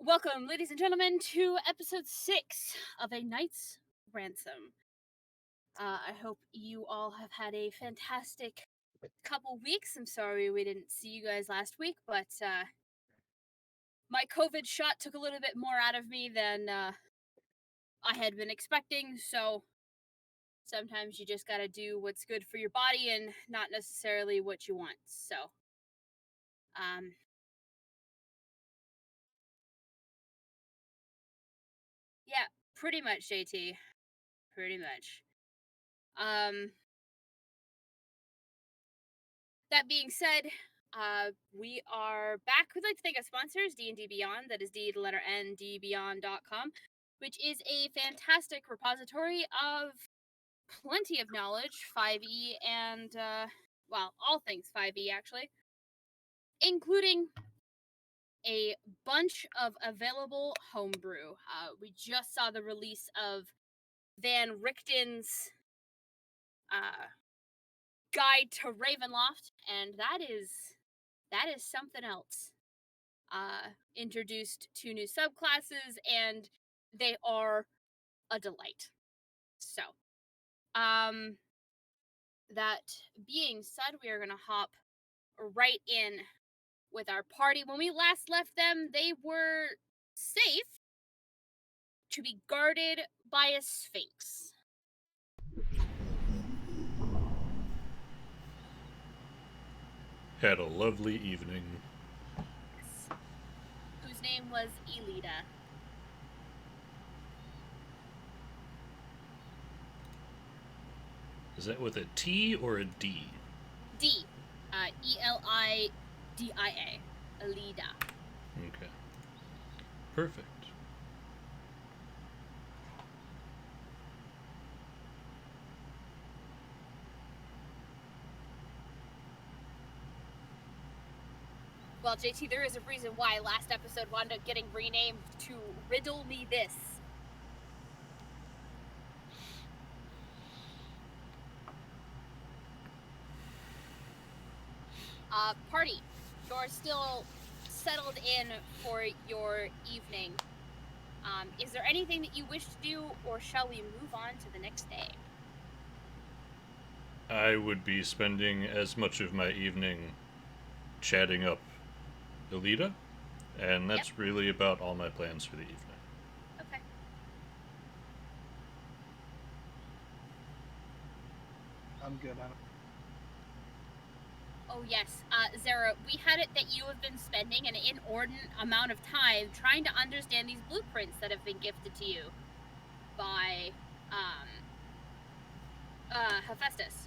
Welcome, ladies and gentlemen, to episode 6 of A Knight's Ransom. I hope you all have had a fantastic couple weeks. I'm sorry we didn't see you guys last week, but my COVID shot took a little bit more out of me than I had been expecting, so sometimes you just gotta do what's good for your body and not necessarily what you want. So, um, yeah, pretty much, JT. Pretty much. Um, That being said, we are back. We'd like to thank our sponsors, D&D Beyond, that is D, the letter N, dbeyond.com, which is a fantastic repository of plenty of knowledge, 5e, and, all things 5e, actually, including a bunch of available homebrew. We just saw the release of Van Richten's Guide to Ravenloft, and that is something else. Introduced 2 new subclasses, and they are a delight. So, that being said, we are gonna hop right in with our party. When we last left them, they were safe to be guarded by a sphinx. Had a lovely evening. Whose name was Elida. Is that with a T or a D? D. Elidia. Elida. Okay. Perfect. Well, JT, there is a reason why last episode wound up getting renamed to Riddle Me This. Party, you're still settled in for your evening. Is there anything that you wish to do, or shall we move on to the next day? I would be spending as much of my evening chatting up Elida, and that's really about all my plans for the evening. Okay. I'm good. Oh, yes. Zara, we had it that you have been spending an inordinate amount of time trying to understand these blueprints that have been gifted to you by, Hephaestus.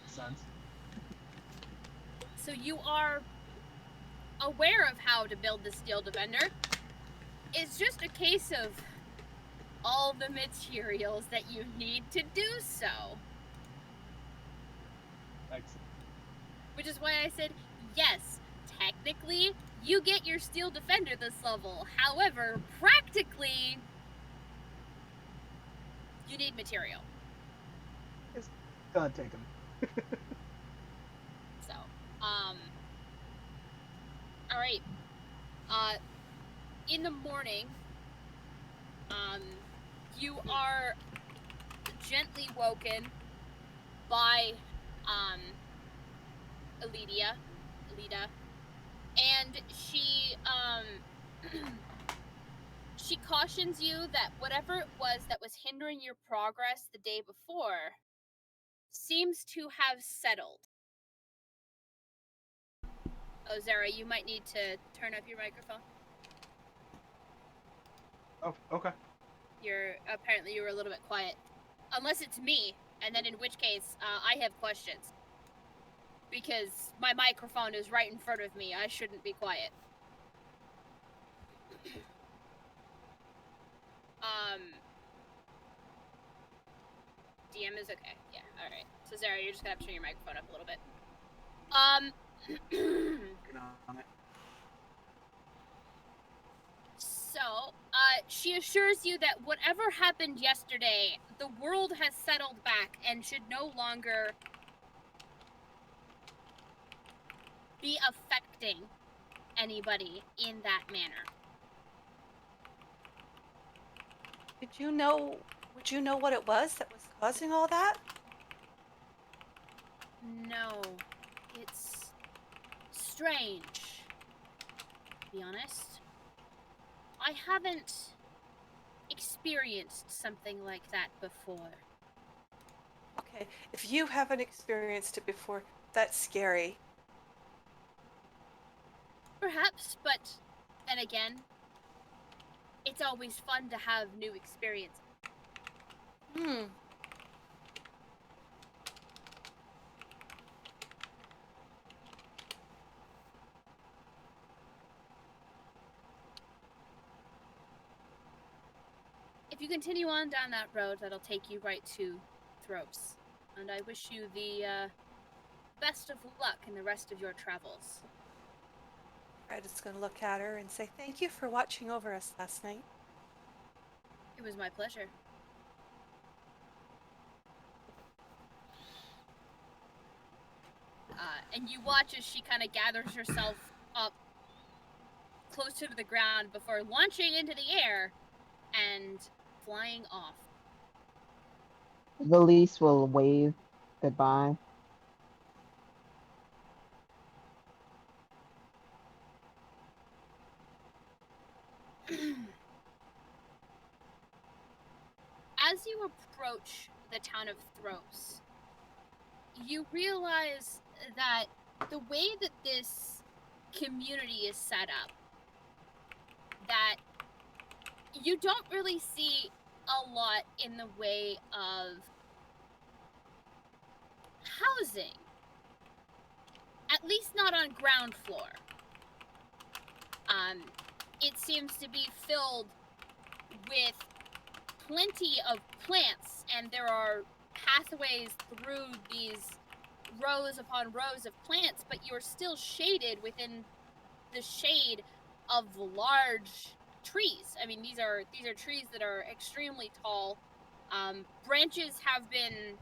Sense. So you are aware of how to build the Steel Defender. It's just a case of all the materials that you need to do so. Excellent. Which is why I said, yes, technically, you get your Steel Defender this level. However, practically, you need material. It's gonna take him. So, alright. In the morning, you are gently woken by, Elida, and she, she cautions you that whatever it was that was hindering your progress the day before seems to have settled. Oh, Zara, you might need to turn up your microphone. Oh, okay. Apparently you were a little bit quiet. Unless it's me, and then in which case, I have questions. Because my microphone is right in front of me, I shouldn't be quiet. DM is okay. Yeah, alright. So Zara, you're just gonna have to turn your microphone up a little bit. So, she assures you that whatever happened yesterday, the world has settled back and should no longer be affecting anybody in that manner. Would you know what it was that was causing all that? No, it's strange, to be honest. I haven't experienced something like that before. Okay, if you haven't experienced it before, that's scary. Perhaps, but then again, it's always fun to have new experiences. Hmm. If you continue on down that road, that'll take you right to Thropes. And I wish you the best of luck in the rest of your travels. Fred is going to look at her and say, "Thank you for watching over us last night." It was my pleasure. And you watch as she kind of gathers herself up close to the ground before launching into the air and flying off. Valise will wave goodbye. As you approach the town of Thropes, you realize that the way that this community is set up, that you don't really see a lot in the way of housing. At least not on ground floor. It seems to be filled with plenty of plants, and there are pathways through these rows upon rows of plants, but you're still shaded within the shade of large trees. I mean, these are trees that are extremely tall. Branches have been,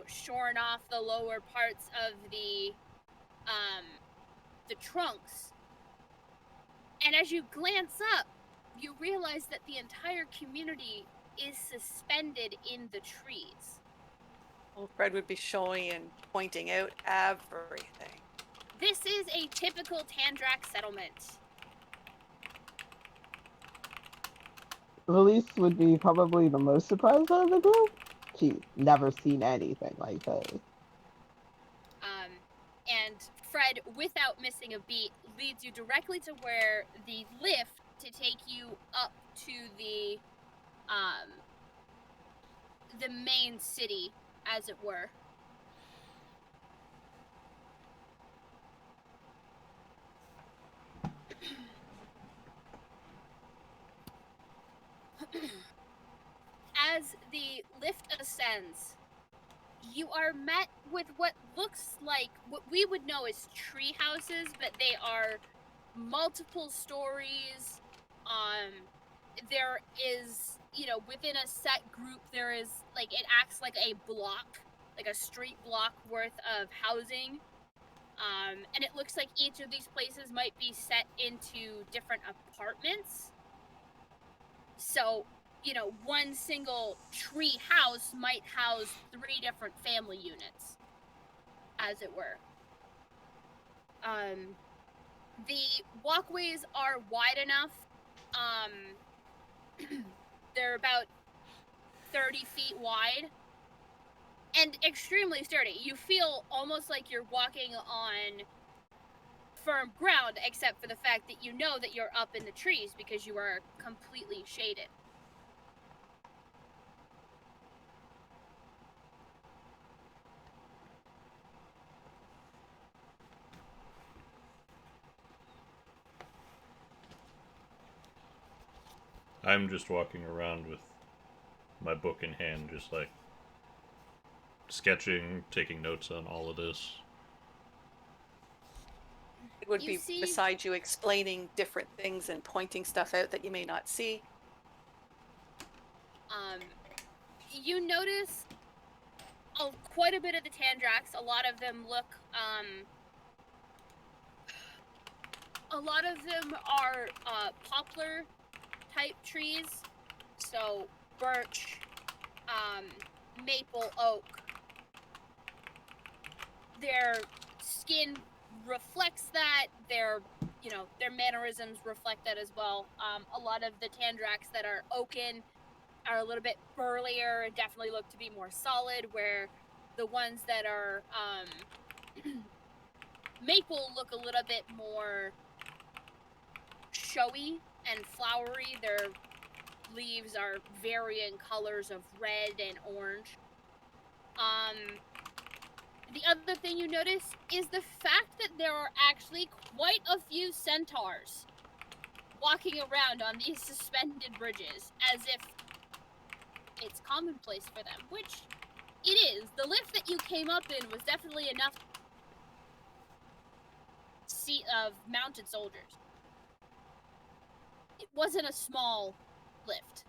shorn off the lower parts of the trunks. And as you glance up, you realize that the entire community is suspended in the trees. Well, Fred would be showing and pointing out everything. This is a typical Tandrak settlement. Valise would be probably the most surprised out of the group. She's never seen anything like this. And Fred, without missing a beat, leads you directly to where the lift to take you up to the main city, as it were. As the lift ascends, you are met with what looks like what we would know as tree houses, but they are multiple stories. There is, within a set group, there is, it acts like a block, like a street block worth of housing. And it looks like each of these places might be set into different apartments. So, one single tree house might house 3 different family units, as it were. The walkways are wide enough. They're about 30 feet wide and extremely sturdy. You feel almost like you're walking on firm ground, except for the fact that you know that you're up in the trees because you are completely shaded. I'm just walking around with my book in hand, just like sketching, taking notes on all of this. It would be beside you explaining different things and pointing stuff out that you may not see. You notice quite a bit of the Tandrax. A lot of them look a lot of them are poplar type trees, so birch, maple, oak. Their skin reflects that. Their mannerisms reflect that as well. A lot of the tandrax that are oaken are a little bit burlier and definitely look to be more solid, where the ones that are maple look a little bit more showy and flowery. Their leaves are varying colors of red and orange. The other thing you notice is the fact that there are actually quite a few centaurs walking around on these suspended bridges, as if it's commonplace for them, which it is. The lift that you came up in was definitely enough seat of mounted soldiers. It wasn't a small lift.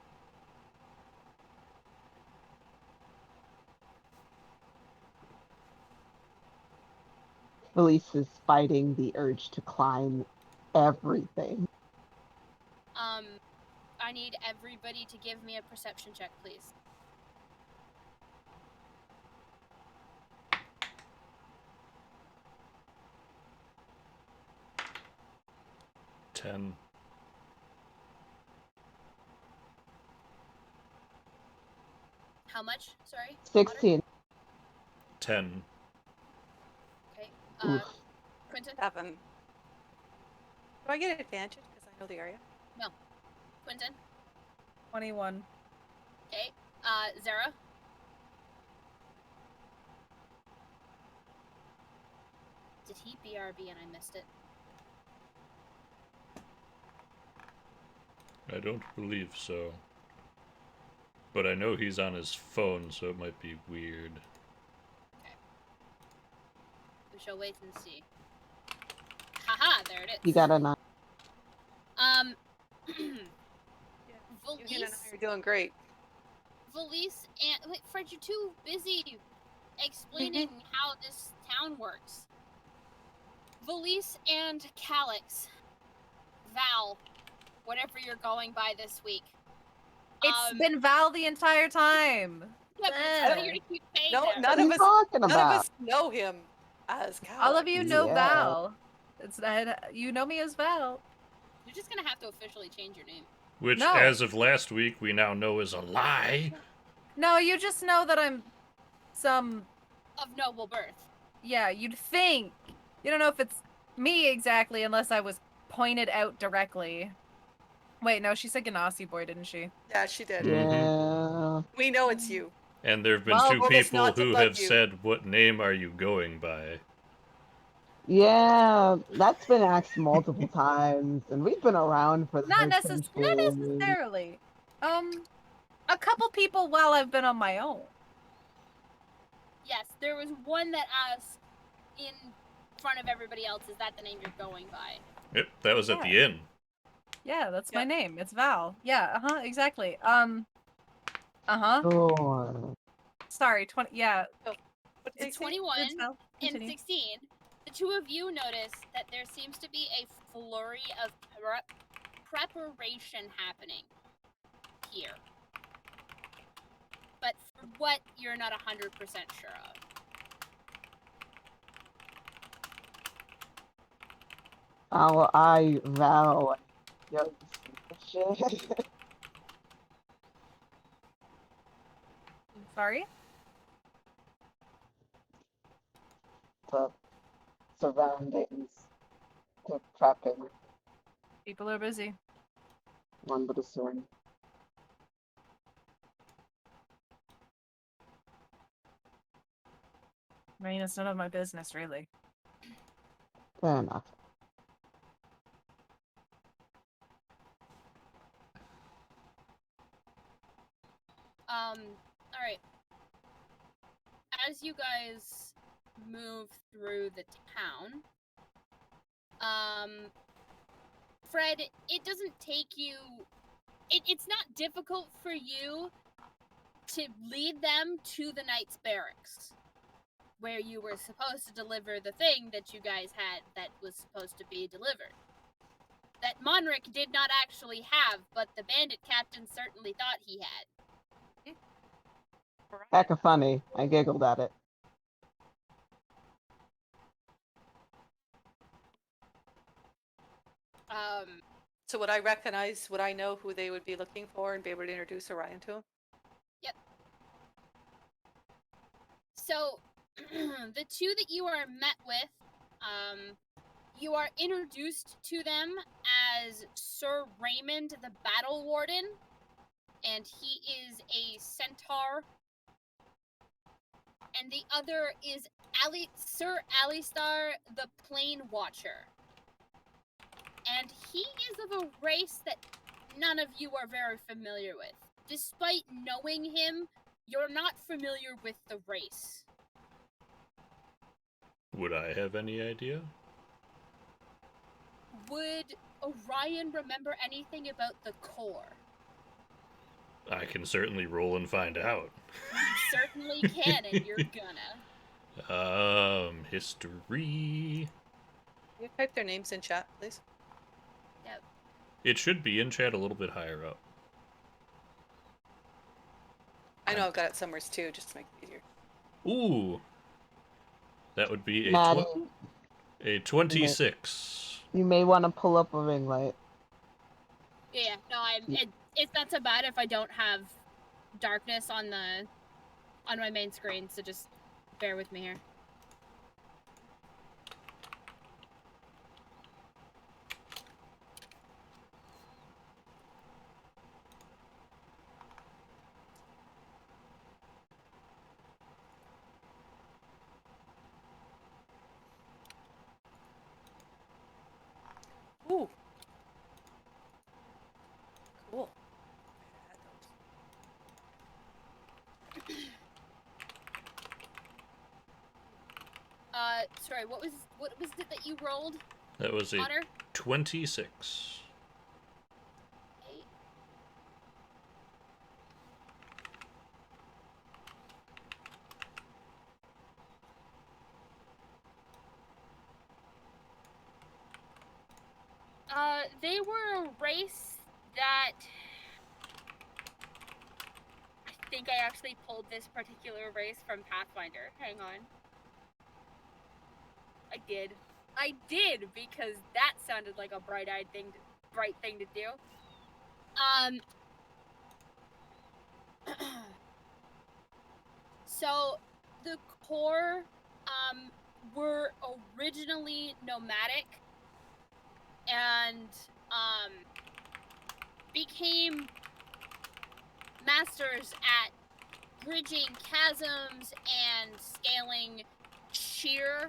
Elise is fighting the urge to climb everything. I need everybody to give me a perception check, please. Ten. How much? Sorry? 16. 10. Okay. Oof. Quentin? 7. Do I get advantage because I know the area? Quentin? 21. Okay. Zara? Did he BRB and I missed it? I don't believe so. But I know he's on his phone, so it might be weird. We shall wait and see. Haha, there it is. You got a 9. You and I Valise, are doing great. Valise and... Wait, Fred, you're too busy explaining how this town works. Valise and Calyx. Val, whatever you're going by this week. It's been Val the entire time. Yeah, but it's funnier to keep saying No, that. none What are of you us, talking none of about? us know him as Cal. All of you know Yeah. Val. It's that you know me as Val. You're just gonna have to officially change your name. Which, No. as of last week, we now know is a lie. No, you just know that I'm some. Of noble birth. Yeah, you'd think. You don't know if it's me exactly unless I was pointed out directly. Wait, no, she said Ganassi boy, didn't she? Yeah, she did. Yeah. We know it's you. And there have been Well, two told us people not to who bug have you. said, "What name are you going by?" Yeah, that's been asked multiple times, and we've been around for Not this since necessarily. A couple people while I've been on my own. Yes, there was one that asked in front of everybody else, is that the name you're going by? Yep, that was at the inn. Yeah, that's my Yep. name. It's Val. Yeah, exactly. Uh-huh. Sure. Sorry, 20, yeah. What did The they say? 21 It's Val. and Continue. 16, the two of you notice that there seems to be a flurry of preparation happening here. But for what, you're not 100% sure of. I vow. Yo, shit. Sorry? The surroundings. The prepping. People are busy. One but a sword. I mean, it's none of my business, really. Fair enough. Alright. As you guys move through the town, Fred, it doesn't take you... It's not difficult for you to lead them to the Knight's Barracks, where you were supposed to deliver the thing that you guys had that was supposed to be delivered. that Monric did not actually have, but the bandit captain certainly thought he had. Hecka funny. I giggled at it. So would I recognize, would I know who they would be looking for and be able to introduce Orion to him? Yep. So, the two that you are met with, you are introduced to them as Sir Raymond the Battle Warden, and he is a centaur. And the other is Sir Alistar the Plane Watcher. And he is of a race that none of you are very familiar with. Despite knowing him, you're not familiar with the race. Would I have any idea? Would Orion remember anything about the core? I can certainly roll and find out. You certainly can, and you're gonna. History. Can you type their names in chat, please? Yep. It should be in chat a little bit higher up. I know I've got it somewhere too, just to make it easier. Ooh. That would be Maddie, a 26. you may want to pull up a ring light. Yeah, no, it's not so bad if I don't have darkness on my main screen, so just bear with me here. Ooh. Cool. Sorry, what was it that you rolled? That was a Otter? 26. They were a race that I think I actually pulled this particular race from Pathfinder. Hang on. I did because that sounded like a bright thing to do. So the core were originally nomadic and became masters at bridging chasms and scaling sheer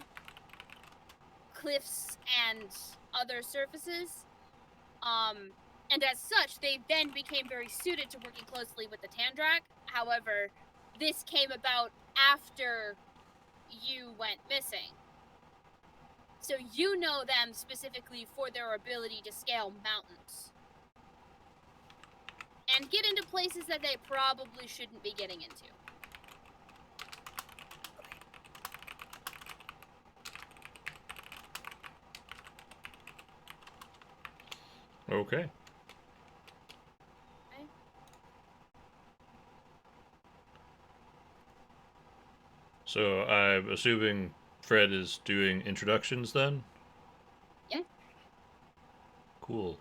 cliffs and other surfaces. And as such, they then became very suited to working closely with the Tandrak. However, this came about after you went missing. So you know them specifically for their ability to scale mountains. And get into places that they probably shouldn't be getting into. Okay. So I'm assuming Fred is doing introductions then? Yeah. Cool.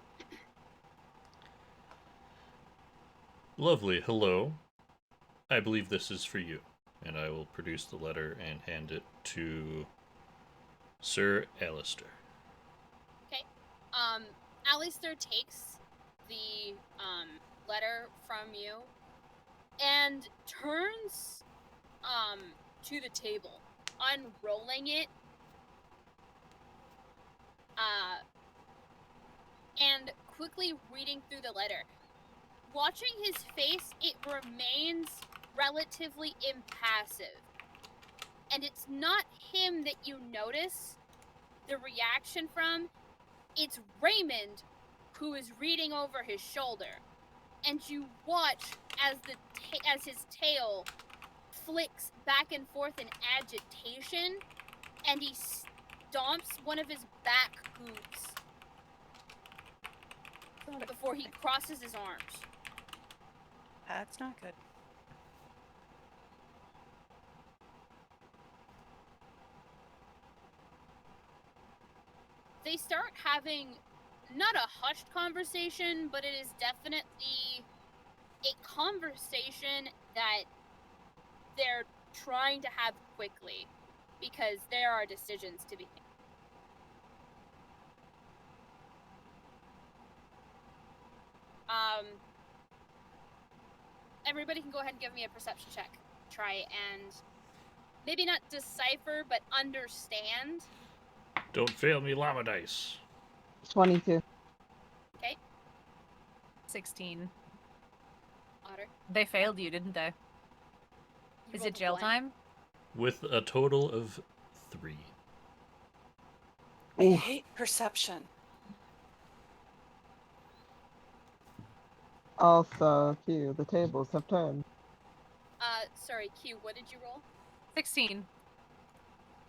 Lovely. Hello. I believe this is for you. And I will produce the letter and hand it to Sir Alistair. Okay. Alistair takes the letter from you and turns to the table, unrolling it, and quickly reading through the letter. Watching his face, it remains relatively impassive. And it's not him that you notice the reaction from, it's Raymond who is reading over his shoulder. And you watch as his tail flicks back and forth in agitation, and he stomps one of his back hooves. before he crosses his arms. That's not good. They start having not a hushed conversation, but it is definitely a conversation that they're trying to have quickly because there are decisions to be made. Everybody can go ahead and give me a perception check. Try and maybe not decipher, but understand. Don't fail me, llama dice. 22. Okay, 16. Otter. They failed you, didn't they? You Is rolled it a jail one. time? With a total of 3. I Oof. hate perception. Also, Q, the tables have turned. Sorry, Q, what did you roll? 16.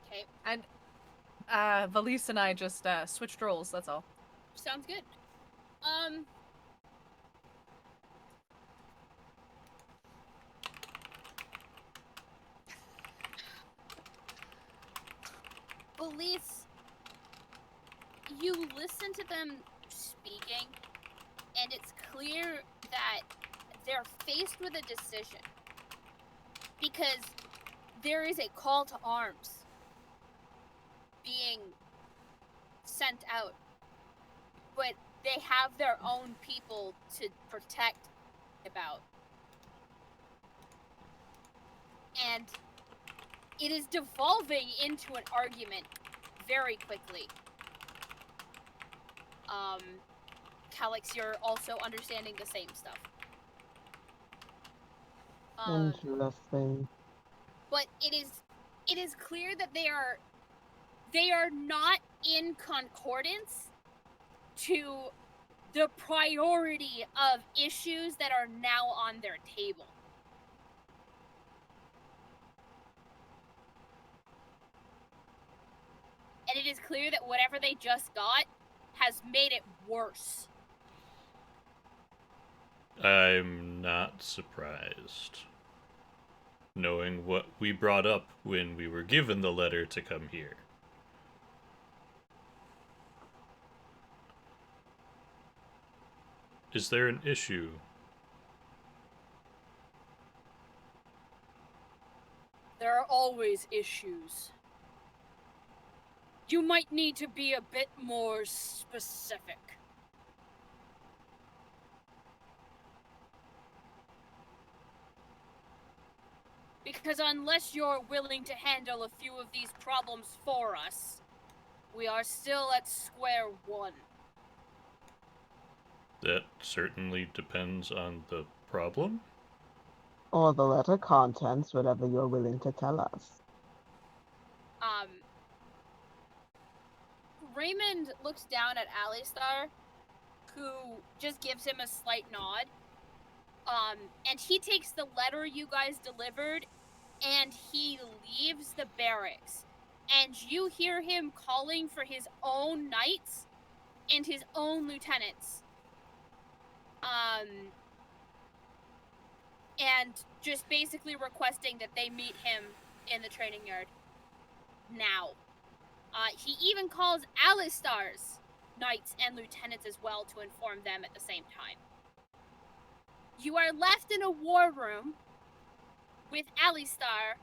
Okay, And Valise and I just switched roles, that's all. sounds good. Police, you listen to them speaking, and it's clear that they're faced with a decision. Because there is a call to arms being sent out, but they have their own people to protect about. And it is devolving into an argument very quickly. Calix, you're also understanding the same stuff. Interesting. But it is clear that they are not in concordance to the priority of issues that are now on their table. And it is clear that whatever they just got has made it worse. I'm not surprised. Knowing what we brought up when we were given the letter to come here. Is there an issue? There are always issues. You might need to be a bit more specific. Because unless you're willing to handle a few of these problems for us, we are still at square one. That certainly depends on the problem. Or the letter contents, whatever you're willing to tell us. Raymond looks down at Alistar, who just gives him a slight nod. And he takes the letter you guys delivered, and he leaves the barracks. And you hear him calling for his own knights and his own lieutenants. And just basically requesting that they meet him in the training yard now. He even calls Alistar's knights and lieutenants as well to inform them at the same time. You are left in a war room with Alistar,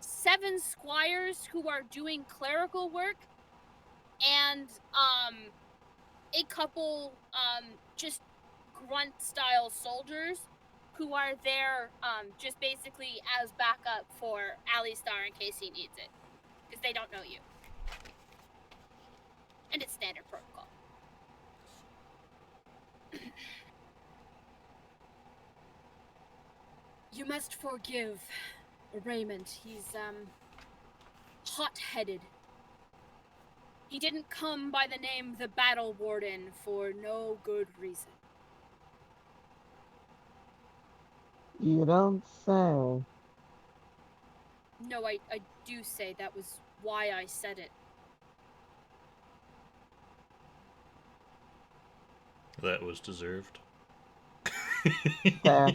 7 squires who are doing clerical work, and a couple just grunt-style soldiers who are there just basically as backup for Alistar in case he needs it, because they don't know you. And it's standard protocol. You must forgive Raymond. He's hot-headed. He didn't come by the name the Battle Warden for no good reason. You don't say. No, I do say that was why I said it. That was deserved. Fair.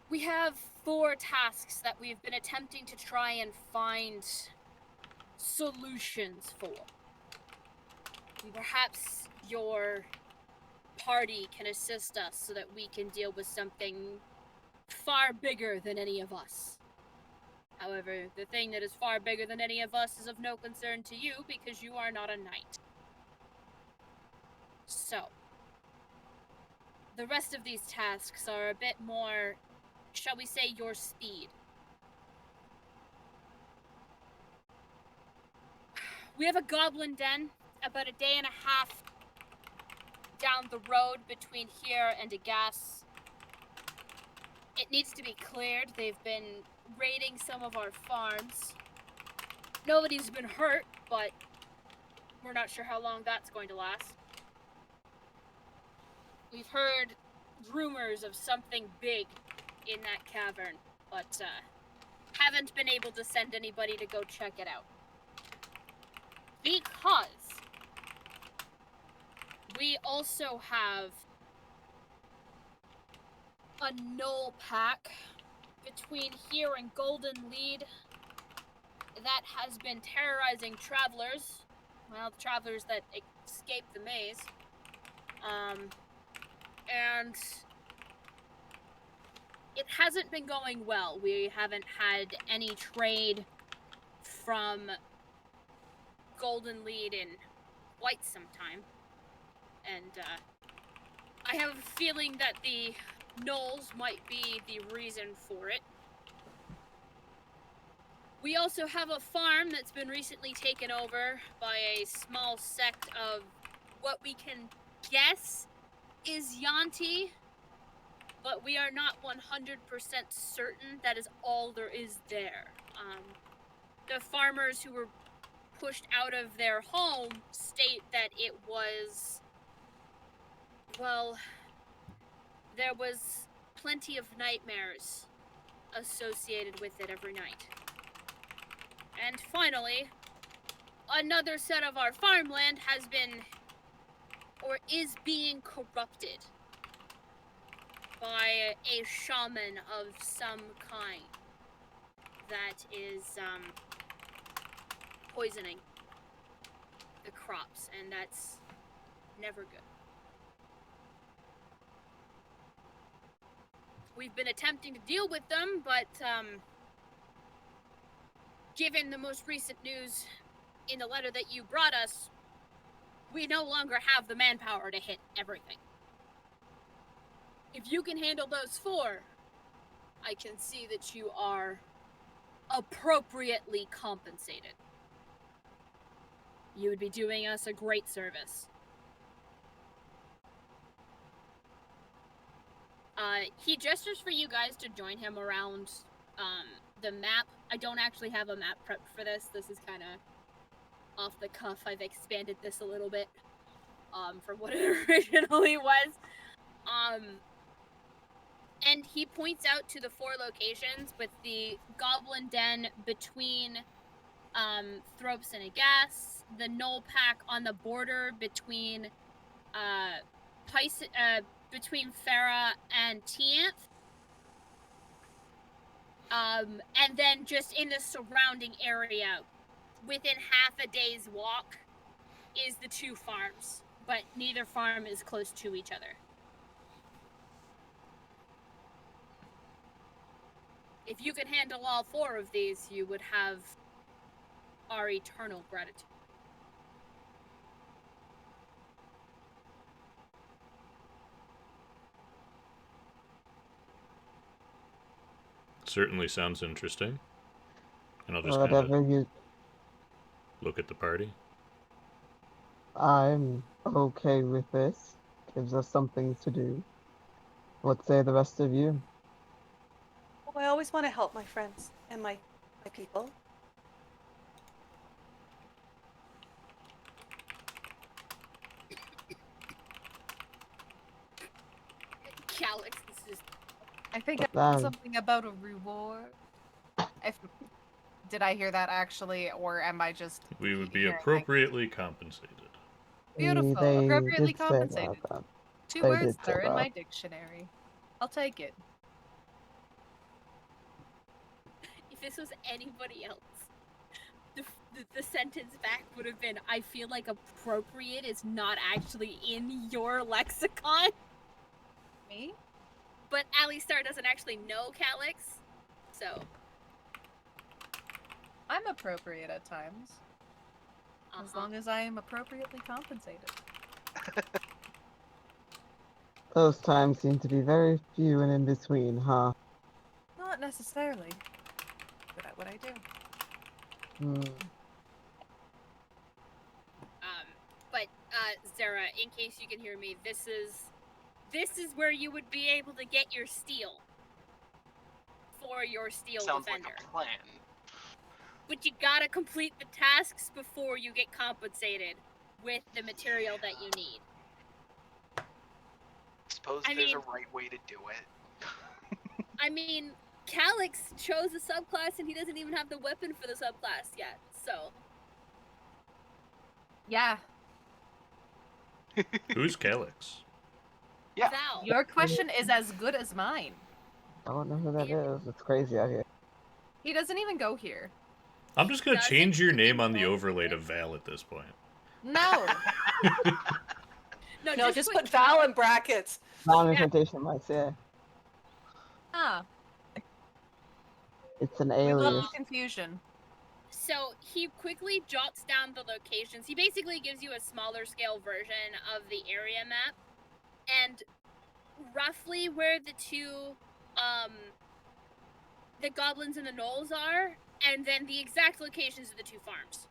We have 4 tasks that we've been attempting to try and find solutions for. Perhaps your party can assist us so that we can deal with something far bigger than any of us. However, the thing that is far bigger than any of us is of no concern to you because you are not a knight. So, the rest of these tasks are a bit more, shall we say, your speed. We have a goblin den about a day and a half down the road between here and a gas. It needs to be cleared. They've been raiding some of our farms. Nobody's been hurt, but we're not sure how long that's going to last. We've heard rumors of something big in that cavern, but haven't been able to send anybody to go check it out. Because we also have a null pack between here and Golden Lead that has been terrorizing travelers. Well, the travelers that escaped the maze. And it hasn't been going well. We haven't had any trade from Golden Lead in quite some time. And I have a feeling that the gnolls might be the reason for it. We also have a farm that's been recently taken over by a small sect of what we can guess is Yanti, but we are not 100% certain that is all there is there. The farmers who were pushed out of their home state that it was, well, there was plenty of nightmares associated with it every night. And finally, another set of our farmland has been, or is being corrupted by a shaman of some kind that is poisoning the crops, and that's never good. We've been attempting to deal with them, but given the most recent news in the letter that you brought us, we no longer have the manpower to hit everything. If you can handle those 4, I can see that you are appropriately compensated. You would be doing us a great service. He gestures for you guys to join him around the map. I don't actually have a map prepped for this. This is kind of off the cuff. I've expanded this a little bit from what it originally was. And he points out to the 4 locations with the Goblin Den between Thropes and Agas, the Knoll Pack on the border between between Farah and Tianth, and then just in the surrounding area, within half a day's walk, is the 2 farms, but neither farm is close to each other. If you could handle all 4 of these, you would have our eternal gratitude. Certainly sounds interesting. And I'll just kind Whatever of you. look at the party. I'm okay with this. Gives us something to do. What say the rest of you? Well, I always want to help my friends and my people. Calix is just... I think But I heard then- something about a reward. Did I hear that actually, or am I just We would be hearing things? appropriately compensated. Beautiful. They Appropriately did say about compensated. that. 2 They words did that say are in that. my dictionary. I'll take it. If this was anybody else, the sentence back would have been, I feel like appropriate is not actually in your lexicon. Me? But Alistar doesn't actually know Calyx, so. I'm appropriate at times. As long as I am appropriately compensated. Those times seem to be very few and in between, huh? Not necessarily. But at what I do. But Zara, in case you can hear me, this is where you would be able to get your steel for your steel Sounds defender. like a plan. But you gotta complete the tasks before you get compensated with the material that you need. Suppose there's a right way to do it. I mean, Calyx chose a subclass and he doesn't even have the weapon for the subclass yet, so. Yeah. Who's Calyx? Yeah. Val. Your question is as good as mine. I don't know who that is. It's crazy out here. He doesn't even go here. I'm just gonna change your name on the overlay to Val at this point. No. No, just put Val in brackets. Non-invitation marks, yeah. Ah. It's an We love alias. the confusion. So he quickly jots down the locations. He basically gives you a smaller scale version of the area map. And roughly where the two, the goblins and the gnolls are, and then the exact locations of the two farms.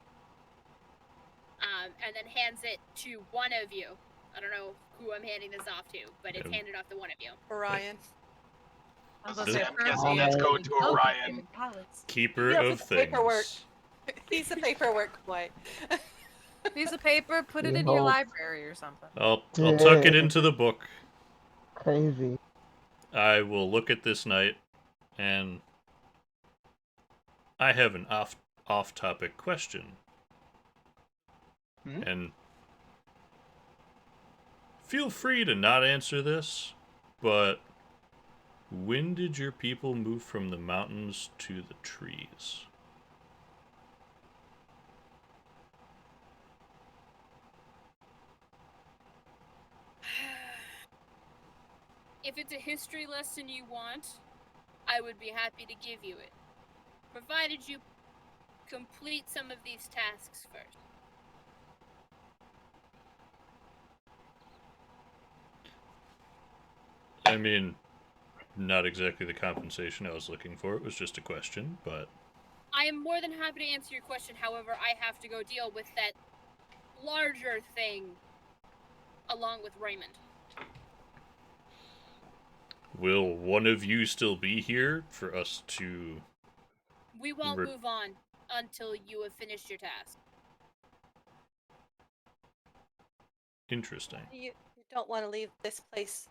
And then hands it to one of you. I don't know who I'm handing this off to, but it's handed off to one of you. Orion. I'm guessing that's going to Orion. Keeper of things. Paperwork. Piece of paperwork, boy. Piece of paper, put it in your library or something. I'll tuck it into the book. Crazy. I will look at this night, and I have an off-topic question. And feel free to not answer this, but when did your people move from the mountains to the trees? If it's a history lesson you want, I would be happy to give you it. Provided you complete some of these tasks first. I mean, not exactly the compensation I was looking for. It was just a question, but... I am more than happy to answer your question. However, I have to go deal with that larger thing along with Raymond. Will one of you still be here for us to... We won't move on until you have finished your task. Interesting. You don't want to leave this place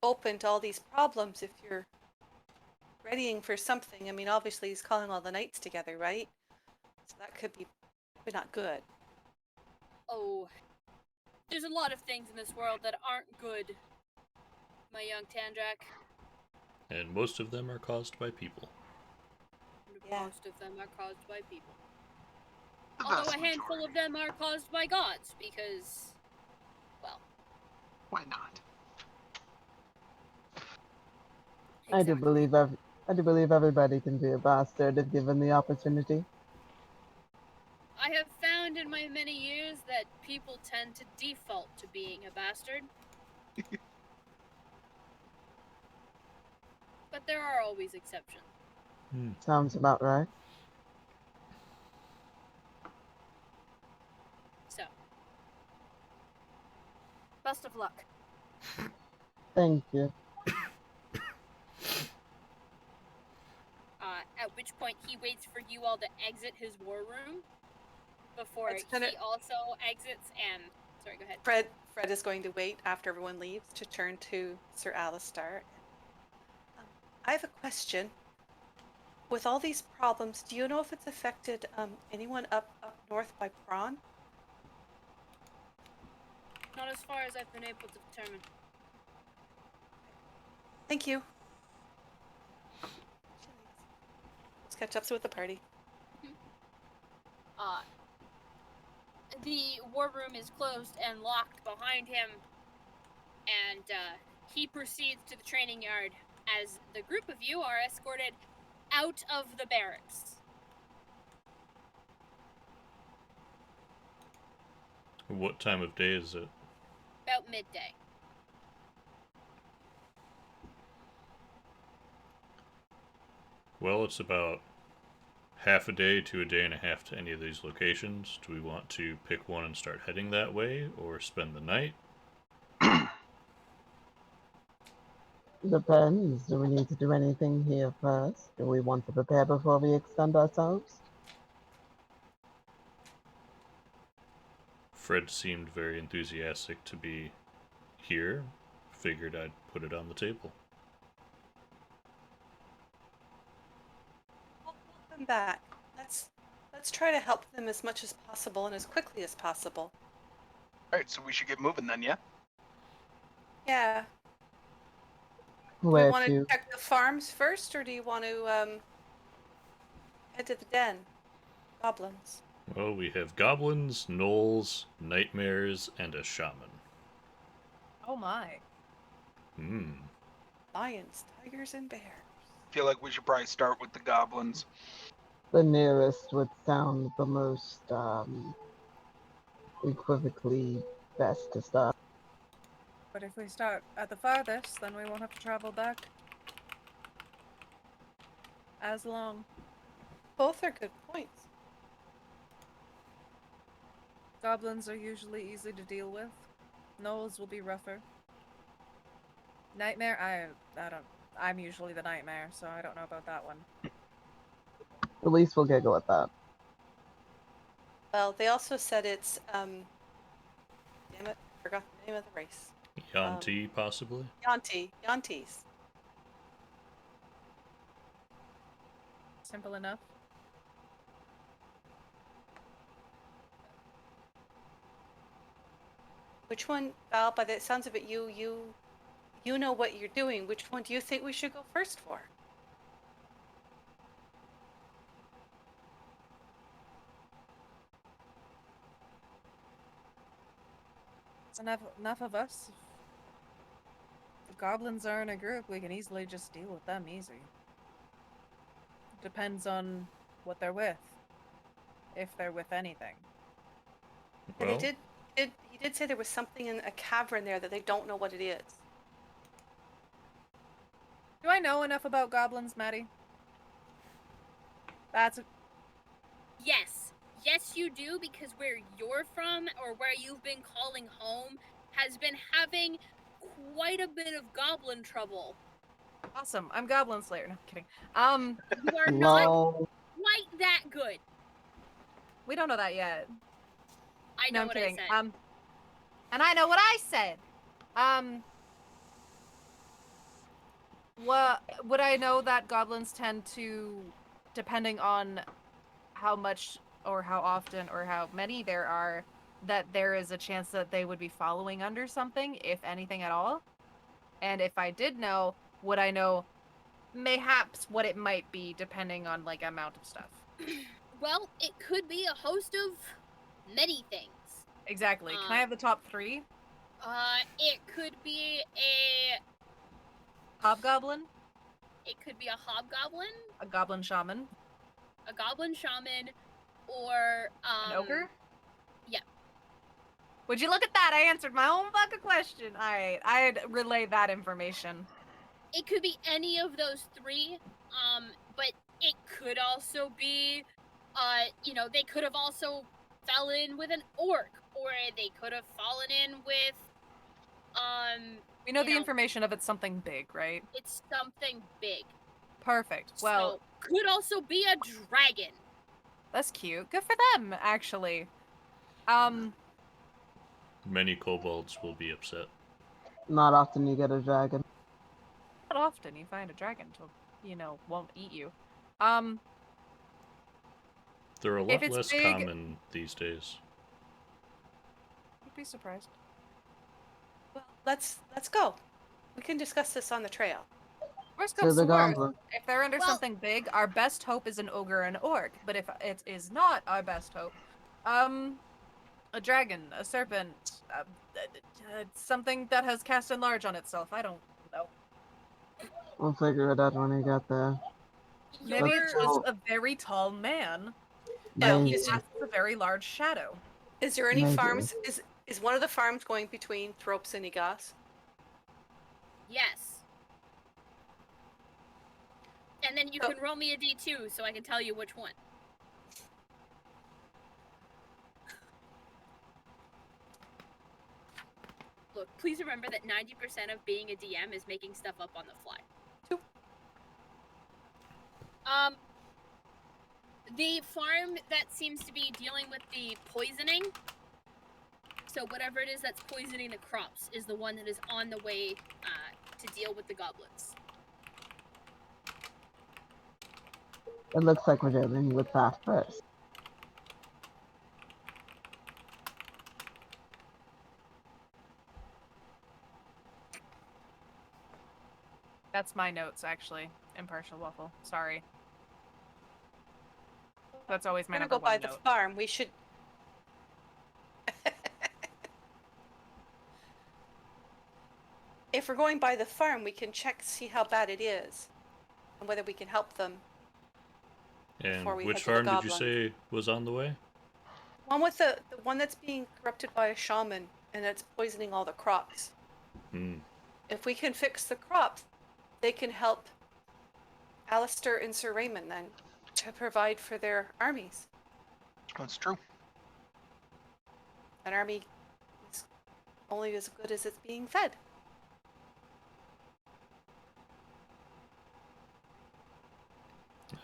open to all these problems if you're readying for something. I mean, obviously he's calling all the knights together, right? So that could be not good. Oh, there's a lot of things in this world that aren't good, my young Tandrak. And most of them are caused by people. Most of them are caused by people. Although a handful of them are caused by gods, because, well... Why not? I do believe everybody can be a bastard if given the opportunity. I have found in my many years that people tend to default to being a bastard. But there are always exceptions. Sounds about right. So, best of luck. Thank you. At which point he waits for you all to exit his war room before he also exits and... Sorry, go ahead. Fred is going to wait after everyone leaves to turn to Sir Alistar. I have a question. with all these problems, do you know if it's affected anyone up north by Prawn? Not as far as I've been able to determine. Thank you. Let's catch up with the party. The war room is closed and locked behind him, and he proceeds to the training yard as the group of you are escorted out of the barracks. What time of day is it? About midday. Well, it's about half a day to a day and a half to any of these locations. Do we want to pick one and start heading that way, or spend the night? Depends. Do we need to do anything here first? Do we want to prepare before we extend ourselves? Fred seemed very enthusiastic to be here. Figured I'd put it on the table. We'll come back. Let's try to help them as much as possible and as quickly as possible. Alright, so we should get moving then, yeah? Yeah. Do you Where want to? to check the farms first, or do you want to head to the den? Goblins. Well, we have goblins, gnolls, nightmares, and a shaman. Oh my. Lions, tigers, and bears. Feel like we should probably start with the goblins. The nearest would sound the most equivocally best to start. But if we start at the farthest, then we won't have to travel back as long. Both are good points. Goblins are usually easy to deal with. Gnolls will be rougher. Nightmare, I don't. I'm usually the nightmare, so I don't know about that one. At least we'll giggle at that. Well, they also said it's damn it, I forgot the name of the race. Yanti, possibly? Yantis. Simple enough. Which one, Val? By the sounds of it, you know what you're doing. Which one do you think we should go first for? It's enough of us. If goblins are in a group, we can easily just deal with them easy. Depends on what they're with. If they're with anything. And Well, he did say there was something in a cavern there that they don't know what it is. Do I know enough about goblins, Maddie? That's Yes. Yes, you do, because where you're from, or where you've been calling home, has been having quite a bit of goblin trouble. awesome. I'm Goblin Slayer. No, kidding. You are not Lol. quite that good. We don't know that yet. I No, know I'm what kidding. I said. And I know what I said. What would I know that goblins tend to, depending on how much or how often or how many there are, that there is a chance that they would be following under something, if anything at all? And if I did know, would I know mayhaps what it might be, depending on, like, amount of stuff? Well, it could be a host of many things. Exactly. Can I have the top 3? It could be a Hobgoblin, hobgoblin, a goblin shaman, a goblin shaman, or an ogre? yeah. Would you look at that? I answered my own fucking question. Alright, I'd relay that information. It could be any of those 3, but it could also be, they could have also fell in with an orc, or they could have fallen in with, We know the information of it's something big, right? it's something big. Perfect. Well, So, could also be a dragon. that's cute. Good for them, actually. many kobolds will be upset. Not often you get a dragon. Not often you find a dragon to, won't eat you. They're a If lot it's less big- common these days. You'd be surprised. Well, let's go. We can discuss this on the trail. Worst To comes the to worst, gauntlet. if they're under Well- something big, our best hope is an ogre and orc. But if it is not our best hope, a dragon, a serpent, something that has cast enlarge on itself. I don't know. We'll figure it out when we get there. Maybe Your- it's just a very tall man, but Yeah, he Maybe. casts a very large shadow. Is there any Maybe. farms? Is one of the farms going between Thropes and Igas? Yes. And then you So- can roll me a D2 so I can tell you which one. Look, please remember that 90% of being a DM is making stuff up on the fly. Two. The farm that seems to be dealing with the poisoning, so whatever it is that's poisoning the crops, is the one that is on the way to deal with the goblins. It looks like we're dealing with fast first. That's my notes, actually. Impartial waffle. Sorry. That's always my We're gonna number go by one the note. farm. We should. If we're going by the farm, we can check see how bad it is, and whether we can help them. And Before we which head to the farm did you goblins. say was on the way? One with the one that's being corrupted by a shaman, and it's poisoning all the crops. Hmm. If we can fix the crops, they can help Alistair and Sir Raymond then to provide for their armies. That's true. An army is only as good as it's being fed.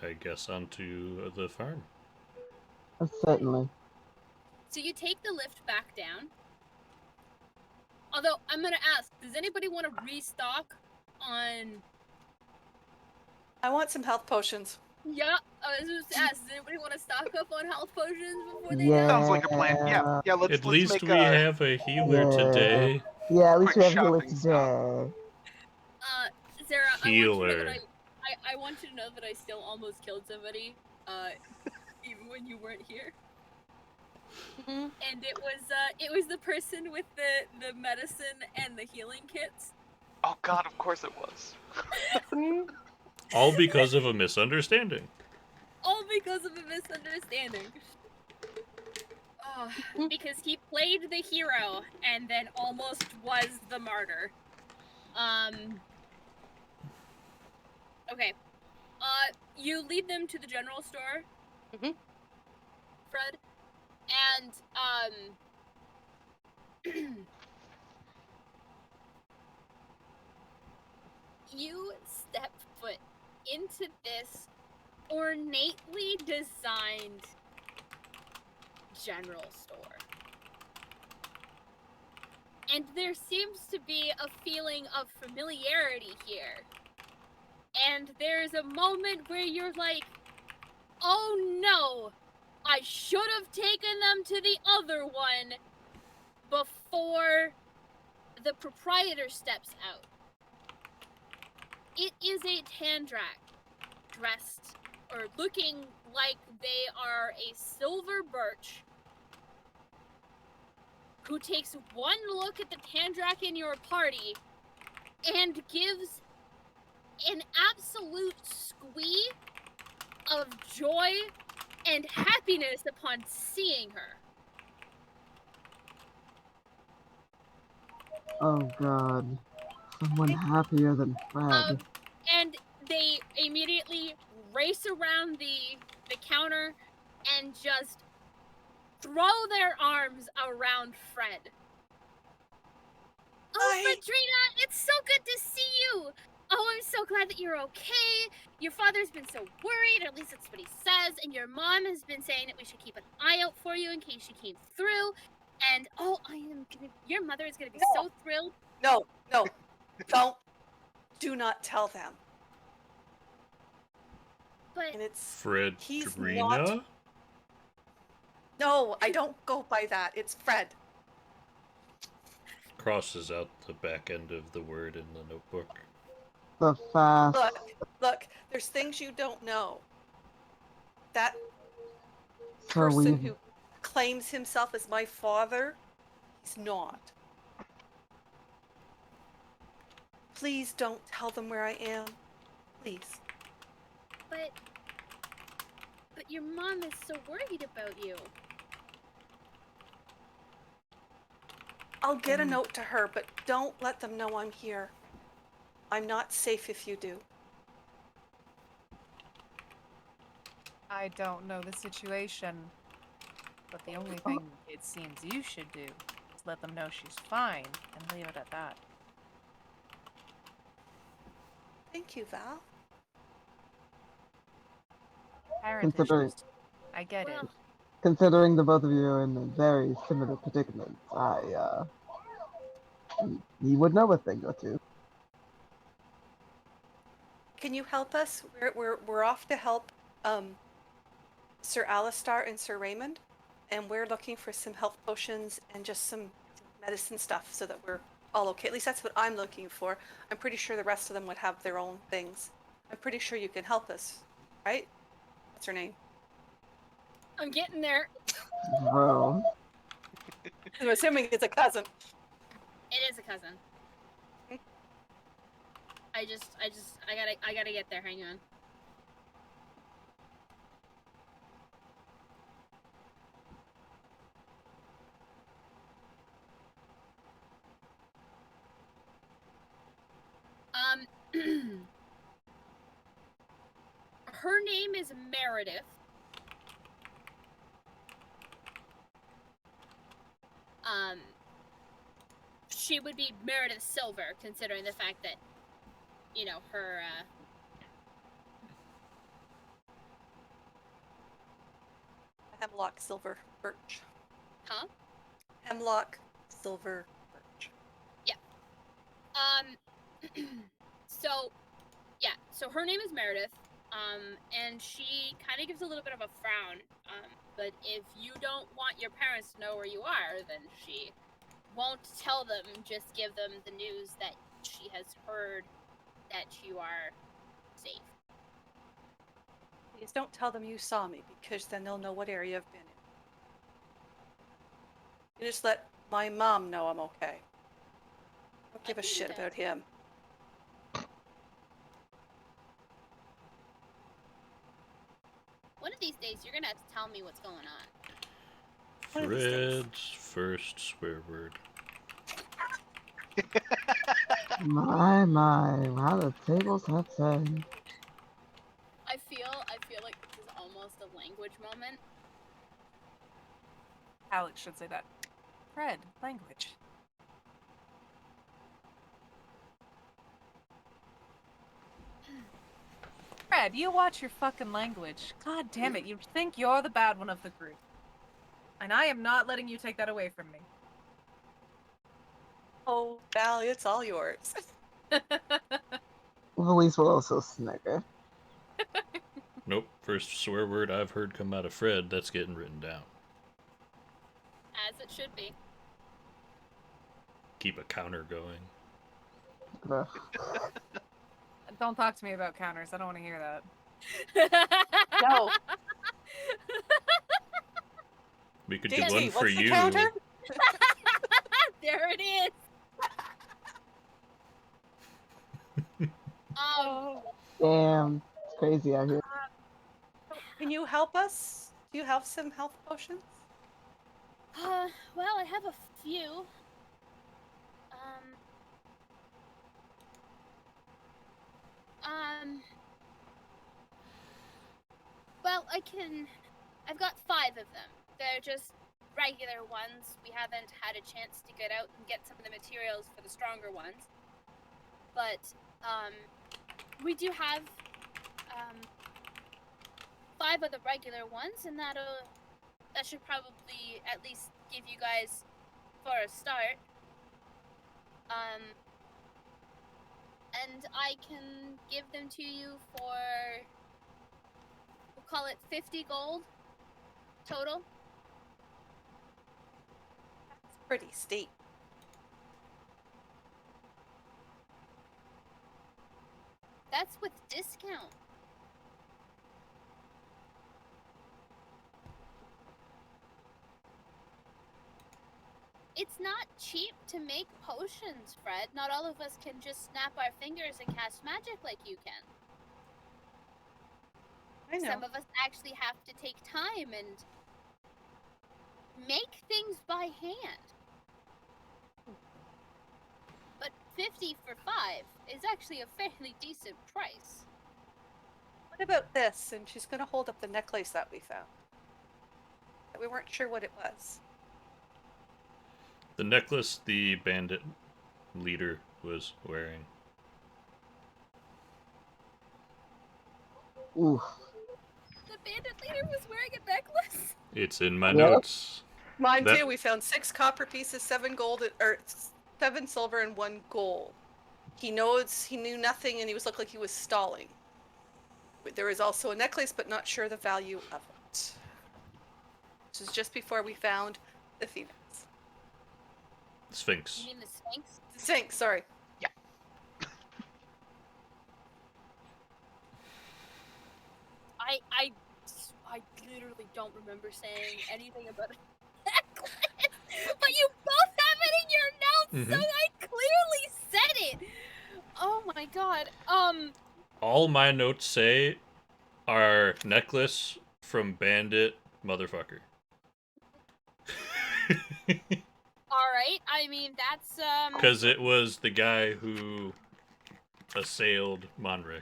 I guess onto the farm. Certainly. So you take the lift back down. Although, I'm gonna ask, does anybody want to restock on... I want some health potions. Yeah, I was just ask, does anybody want to stock up on health potions before they Yeah. die? Sounds like a plan. Yeah. Let's At least make we a have a healer Yeah. today. Yeah, at least we quick have healer shopping stop. today. Sarah, Healer. I want you to know that I still almost killed somebody, even when you weren't here. Mm-hmm. And it was the person with the medicine and the healing kits. Oh God, of course it was. All because of a misunderstanding. All because of a misunderstanding. Oh, because he played the hero and then almost was the martyr. Okay. You lead them to the general store. Mhm. Fred. And, you step foot into this ornately designed general store. And there seems to be a feeling of familiarity here. And there's a moment where you're like, oh no, I should have taken them to the other one before the proprietor steps out. It is a Tandrak dressed or looking like they are a silver birch who takes one look at the Tandrak in your party and gives an absolute squee of joy and happiness upon seeing her. Oh god. Someone happier than Fred. And they immediately race around the counter and just throw their arms around Fred. Oh, Hi. Fredrina, it's so good to see you! Oh, I'm so glad that you're okay. Your father's been so worried, or at least that's what he says, and your mom has been saying that we should keep an eye out for you in case she came through. And oh, your mother is gonna be so thrilled. No, do not tell them. But And it's he's not. Fredrina? No, I don't go by that. It's Fred. Crosses out the back end of the word in the notebook. The fast. Look, there's things you don't know. That So person we. who claims himself as my father, he's not. Please don't tell them where I am. Please. but your mom is so worried about you. I'll get a note to her, but don't let them know I'm here. I'm not safe if you do. I don't know the situation, but the only thing it seems you should do is let them know she's fine and leave it at that. Thank you, Val. Parent Considering- issues. I get it. Well, Considering the both of you are in a very similar predicament, you would know a thing or two. Can you help us? We're off to help Sir Alistar and Sir Raymond, and we're looking for some health potions and just some medicine stuff so that we're all okay. At least that's what I'm looking for. I'm pretty sure the rest of them would have their own things. I'm pretty sure you can help us, right? What's her name? I'm getting there. Bro. I'm assuming it's a cousin. It is a cousin. I gotta get there. Hang on. Her name is Meredith. She would be Meredith Silver, considering the fact that, you know, her, Hemlock Silver Birch. huh? Hemlock Silver Birch. So her name is Meredith, and she kind of gives a little bit of a frown, but if you don't want your parents to know where you are, then she won't tell them, just give them the news that she has heard that you are safe. Please don't tell them you saw me, because then they'll know what area I've been in. You just let my mom know I'm okay. Don't give a can do shit that. about him. One of these days, you're gonna have to tell me what's going on. One of these days. Fred's first swear word. My, how the tables have turned. I feel like this is almost a language moment. Alex should say that. Fred, language. Fred, you watch your fucking language. God damn it, you think you're the bad one of the group. And I am not letting you take that away from me. Oh, Val, it's all yours. Louise will also snicker. Nope, first swear word I've heard come out of Fred, that's getting written down. As it should be. Keep a counter going. Ugh. Don't talk to me about counters. I don't want to hear that. No. We could JT, do one for what's the you. counter? There it is. Damn, it's crazy out here. Can you help us? Do you have some health potions? Well, I have a few. Well, I've got 5 of them. They're just regular ones. We haven't had a chance to get out and get some of the materials for the stronger ones. But, we do have, 5 of the regular ones, and that should probably at least give you guys for a start. And I can give them to you for call it 50 gold total. It's pretty steep. That's with discount. It's not cheap to make potions, Fred. Not all of us can just snap our fingers and cast magic like you can. I know. Some of us actually have to take time and make things by hand. But 50 for 5 is actually a fairly decent price. What about this? And she's going to hold up the necklace that we found. We weren't sure what it was. The necklace the bandit leader was wearing. Ooh. The bandit leader was wearing a necklace? It's in my Yep. notes. Mine That- too. We found 6 copper pieces, 7 gold, or 7 silver and 1 gold. He knew nothing, and he looked like he was stalling. But there was also a necklace, but not sure the value of it. This is just before we found the phoenix. Sphinx. You mean the Sphinx? Sphinx, sorry. I literally don't remember saying anything about a necklace. But you both have it in your notes, so I clearly said it. Oh my god. All my notes say are necklace from bandit motherfucker. Alright, I mean, that's, Because it was the guy who assailed Monric.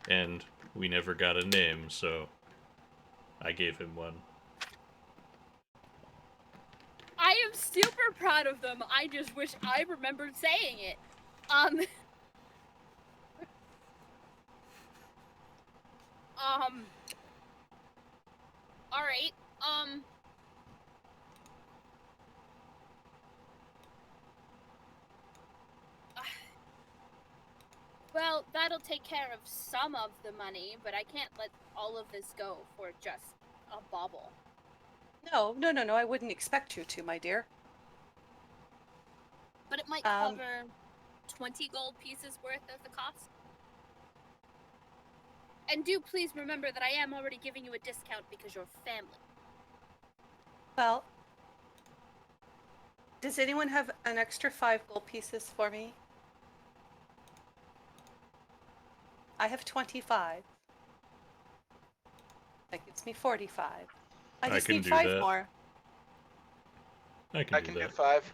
And we never got a name, so I gave him one. I am super proud of them. I just wish I remembered saying it. Alright, well, that'll take care of some of the money, but I can't let all of this go for just a bauble. No, I wouldn't expect you to, my dear. But it might cover 20 gold pieces worth of the cost. And do please remember that I am already giving you a discount because you're family. Well, does anyone have an extra 5 gold pieces for me? I have 25. That gives me 45. I just can need do 5 that. more. I I can do do that. 5.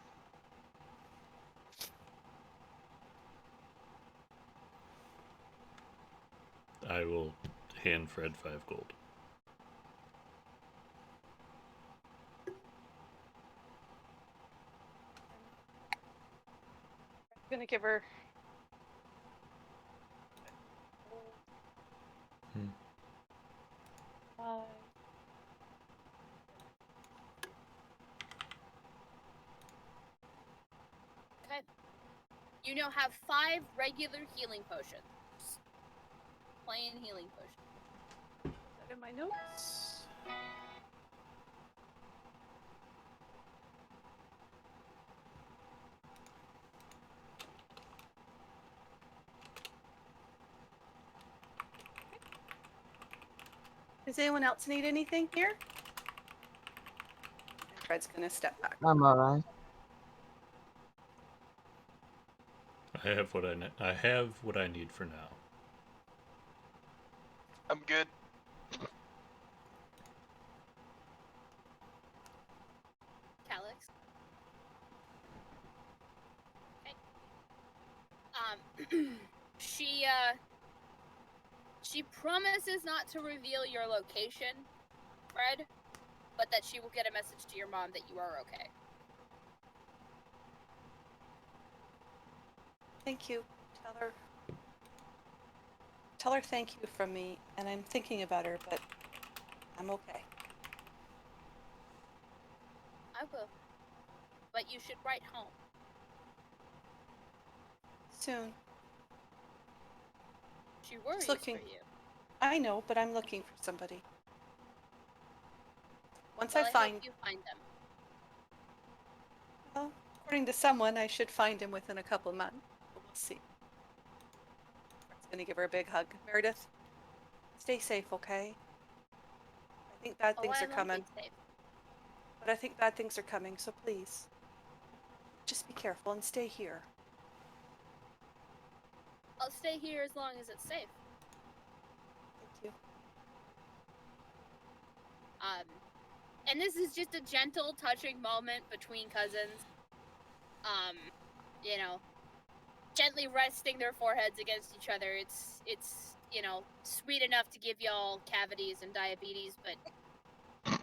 I will hand Fred 5 gold. I'm gonna give her. Hmm. 5. Okay. You now have 5 regular healing potions. Plain healing potions. Is that in my notes? Does anyone else need anything here? And Fred's gonna step back. I'm alright. I have what I need for now. I'm good. Calyx. Okay. She promises not to reveal your location, Fred, but that she will get a message to your mom that you are okay. Thank you. Tell her thank you from me, and I'm thinking about her, but I'm okay. I will. But you should write home. Soon. She worries looking- for you. I know, but I'm looking for somebody. Once Well, I I find, hope you find them. well, according to someone, I should find him within a couple months. But we'll see. Fred's gonna give her a big hug. Meredith, stay safe, okay? I think bad Oh, things are I'm always coming. safe. But I think bad things are coming, so please, just be careful and stay here. I'll stay here as long as it's safe. Thank you. And this is just a gentle, touching moment between cousins. You know, gently resting their foreheads against each other. It's you know, sweet enough to give y'all cavities and diabetes, but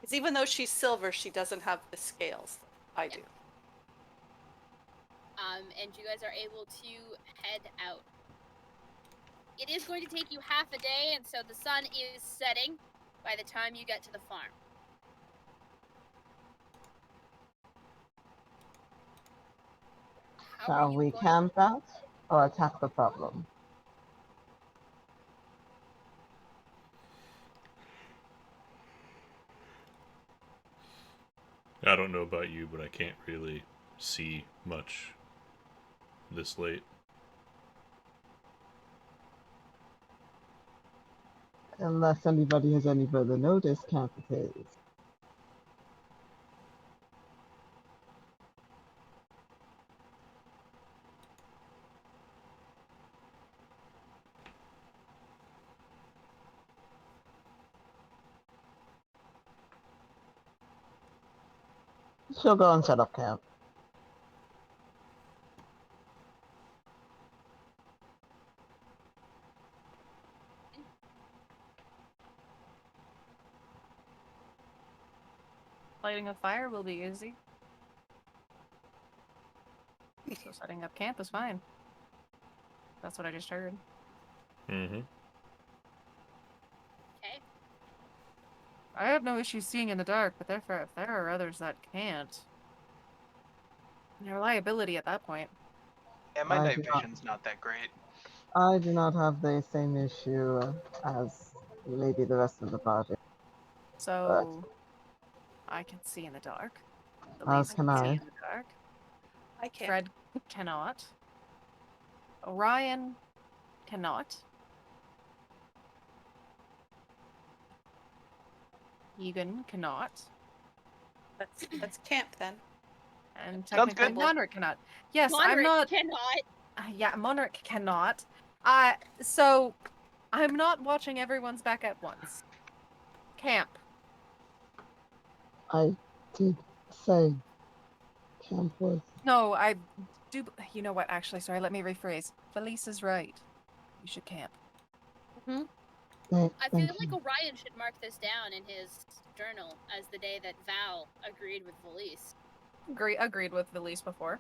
Because even though she's silver, she doesn't have the scales that I do. and you guys are able to head out. It is going to take you half a day, and so the sun is setting by the time you get to the farm. How are Shall you we going- camp out or attack the problem? I don't know about you, but I can't really see much this late. Unless anybody has any further notice, camp it is. She'll go and set up camp. Lighting a fire will be easy. So setting up camp is fine. That's what I just heard. Mm-hmm. Okay. I have no issue seeing in the dark, but if there are others that can't, your liability at that point. Yeah, my I night do not- vision's not that great. I do not have the same issue as maybe the rest of the party. So I can see in the dark. As Elise can see I. in the dark. I can't. Fred cannot. Orion cannot. Egan cannot. That's camp then. And Sounds technically good. Monarch cannot. Yes, I'm Monric not. cannot. Yeah, Monarch cannot. So I'm not watching everyone's back at once. Camp. I did say camp was. No, I do. You know what? Actually, sorry. Let me rephrase. Felice is right. You should camp. I Thank feel like you. Orion should mark this down in his journal as the day that Val agreed with Valise. Agreed with Felice before.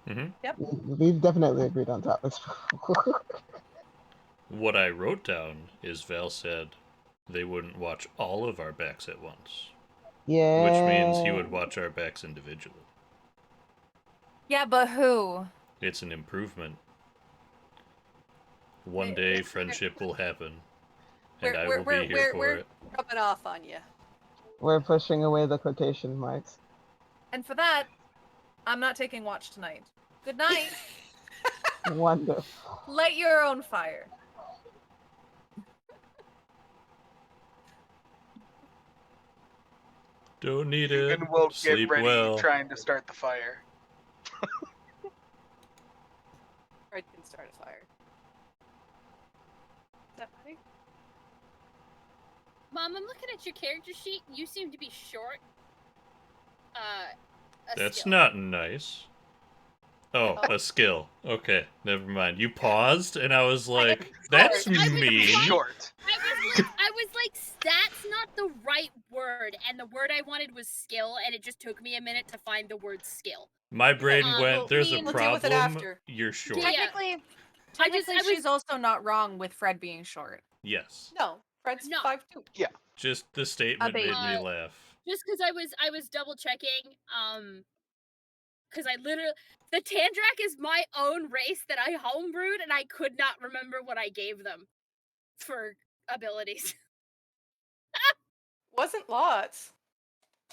Mm-hmm. We've definitely agreed on topics before. What I wrote down is Val said they wouldn't watch all of our backs at once, Yeah. which means he would watch our backs individually. Yeah, but who? It's an improvement. One day, friendship will happen, and I will be here for it. Rubbing off on you. We're pushing away the quotation marks. And for that, I'm not taking watch tonight. Good night. Wonderful. Light your own fire. Don't need it. And we'll Sleep get ready well. trying to start the fire. Fred can start a fire. Is that right? Mom, I'm looking at your character sheet. You seem to be short. A That's skill. not nice. Oh, a skill. Okay, never mind. You paused, and I was like, "That's I was mean." Short. I was like, that's not the right word, and the word I wanted was skill, and it just took me a minute to find the word skill. My brain Um, went, "There's a we'll deal with it problem. after. You're short." Yeah. Technically, I was- she's also not wrong with Fred being short. Yes. No, Fred's No. 5'2". Just the statement baby. made me laugh. Just because I was double checking, because I literally the Tandrak is my own race that I homebrewed, and I could not remember what I gave them. for abilities. Wasn't lots.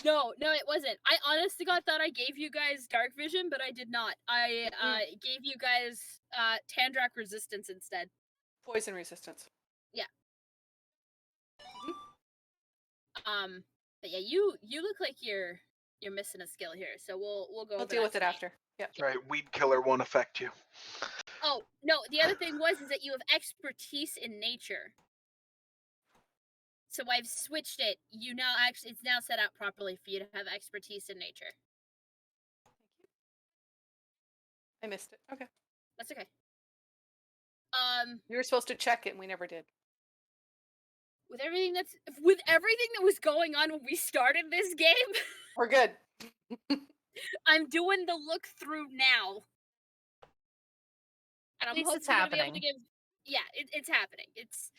No, it wasn't. I honest to God thought I gave you guys dark vision, but I did not. I gave you guys Tandrak resistance instead. Poison resistance. Yeah. But yeah, you look like you're missing a skill here, so we'll go. I'll deal with it after. Yeah. Right, weed killer won't affect you. Oh no, the other thing is that you have expertise in nature. So I've switched it. It's now set out properly for you to have expertise in nature. I missed it. Okay. That's okay. You were supposed to check it, and we never did. With everything that was going on when we started this game, We're good. I'm doing the look through now. And I'm least it's hopefully gonna be able to happening. give. Yeah, it's happening. It's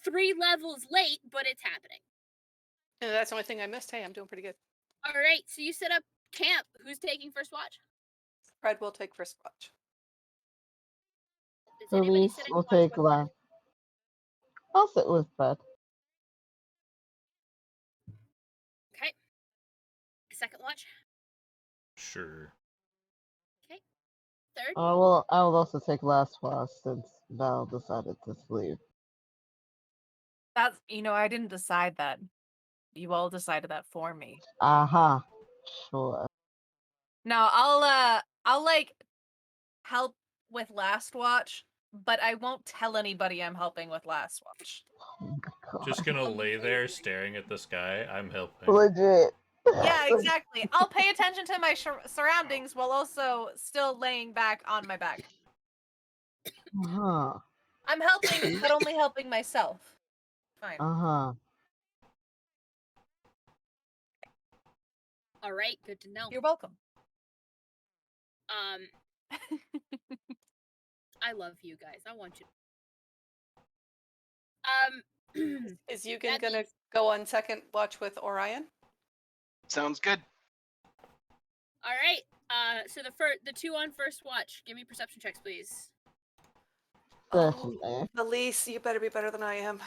3 levels late, but it's happening. And that's the only thing I missed. Hey, I'm doing pretty good. All right, so you set up camp. Who's taking first watch? Fred will take first watch. Is anybody Police sitting will watch take with last. I'll sit with Fred. Okay. Second watch. Sure. Okay. Third. I will also take last watch since Val decided to sleep. That's I didn't decide that. You all decided that for me. Aha. Sure. Now I'll like help with last watch, but I won't tell anybody I'm helping with last watch. Oh my God. Just gonna lay there staring at the sky. I'm helping. Legit. Yeah, exactly. I'll pay attention to my surroundings while also still laying back on my back. Uh-huh. I'm helping, but only helping myself. Fine. Uh-huh. All right, good to know. You're welcome. I love you guys. I want you. Is Yugen That gonna means- go on second watch with Orion? Sounds good. All right. So the 2 on first watch. Give me perception checks, please. Definitely. Elise, you better be better than I am.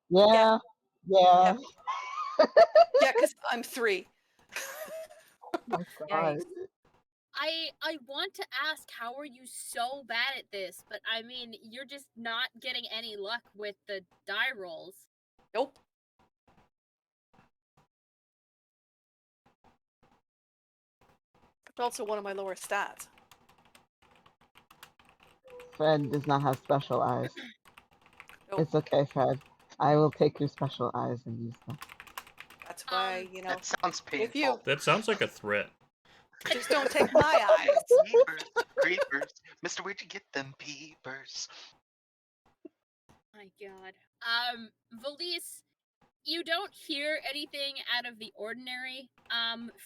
Yeah. Yeah. Yeah, because I'm 3. Oh my God. Yikes. I want to ask, how are you so bad at this? But I mean, you're just not getting any luck with the die rolls. Nope. It's also one of my lower stats. Fred does not have special eyes. Nope. It's okay, Fred. I will take your special eyes and use them. That's why, That sounds if painful. you That sounds like a threat. just don't take my eyes. Peepers, creepers. Mr. Where'd you get them peepers? My God. Valise, you don't hear anything out of the ordinary.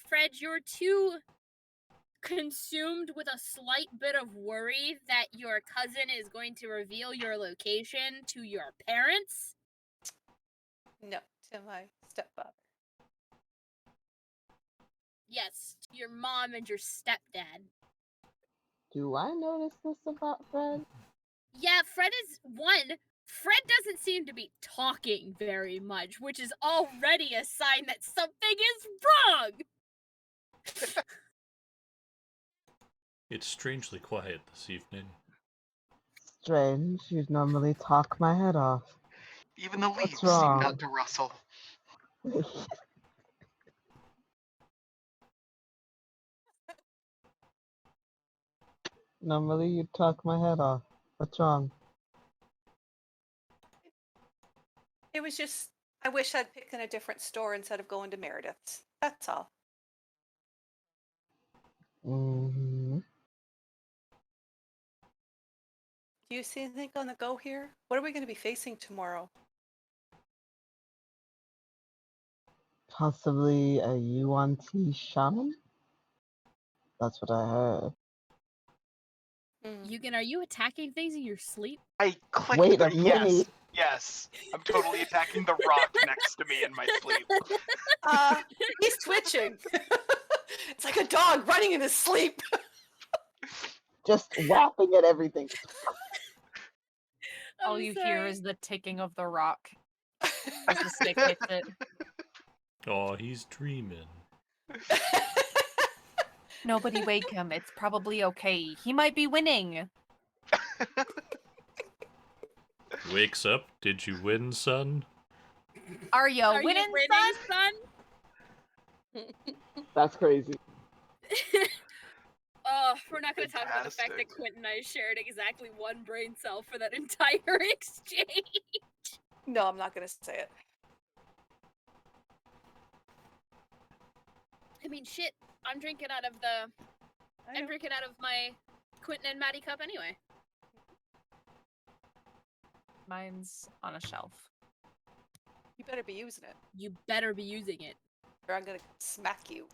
Fred, you're too consumed with a slight bit of worry that your cousin is going to reveal your location to your parents. No, to my stepfather. Yes, to your mom and your stepdad. Do I notice this about Fred? Yeah, Fred doesn't seem to be talking very much, which is already a sign that something is wrong. It's strangely quiet this evening. Strange. You'd normally talk my head off. Even the leaves seem wrong? not to rustle. Normally you'd talk my head off. What's wrong? It was just, I wish I'd picked in a different store instead of going to Meredith's. That's all. Mm-hmm. Do you see anything on the go here? What are we going to be facing tomorrow? Possibly a UNT shaman? That's what I heard. Yugen, are you attacking things in your sleep? I clicked Wait the a minute. yes. I'm totally attacking the rock next to me in my sleep. He's twitching. It's like a dog running in his sleep. just whapping at everything. All I'm you sorry. hear is the ticking of the rock as the stick hits it. Oh, he's dreaming. Nobody wake him. It's probably okay. He might be winning. Wakes up. Did you win, son? Are you Are winning, you winning, son? That's crazy. Oh, we're not going to talk about the fact that Fantastic. Quint and I shared exactly one brain cell for that entire exchange. No, I'm not gonna say it. I mean, shit. I'm drinking out of my Quentin and Maddie cup anyway. Mine's on a shelf. You better be using it, You better be using it. or I'm gonna smack you.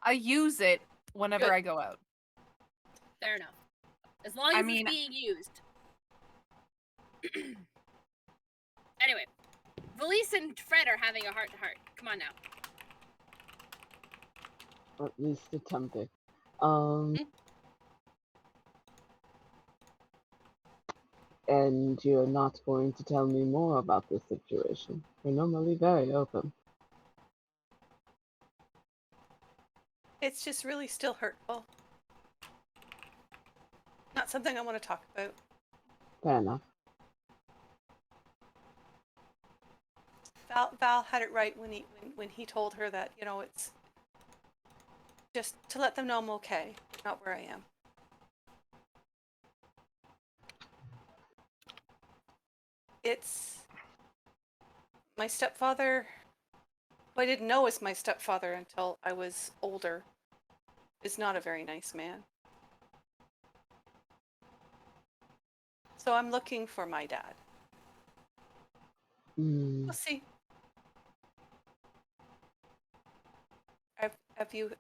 I use it whenever Good. I go out. Fair enough. As long I as mean- it's being used. Anyway, Valise and Fred are having a heart-to-heart. Come on now. Or at least attempting. And you're not going to tell me more about this situation. You're normally very open. It's just really still hurtful. Not something I want to talk about. Fair enough. Val had it right when he told her that, you know, it's just to let them know I'm okay, not where I am. It's my stepfather, who I didn't know was my stepfather until I was older, is not a very nice man. So I'm looking for my dad. We'll see.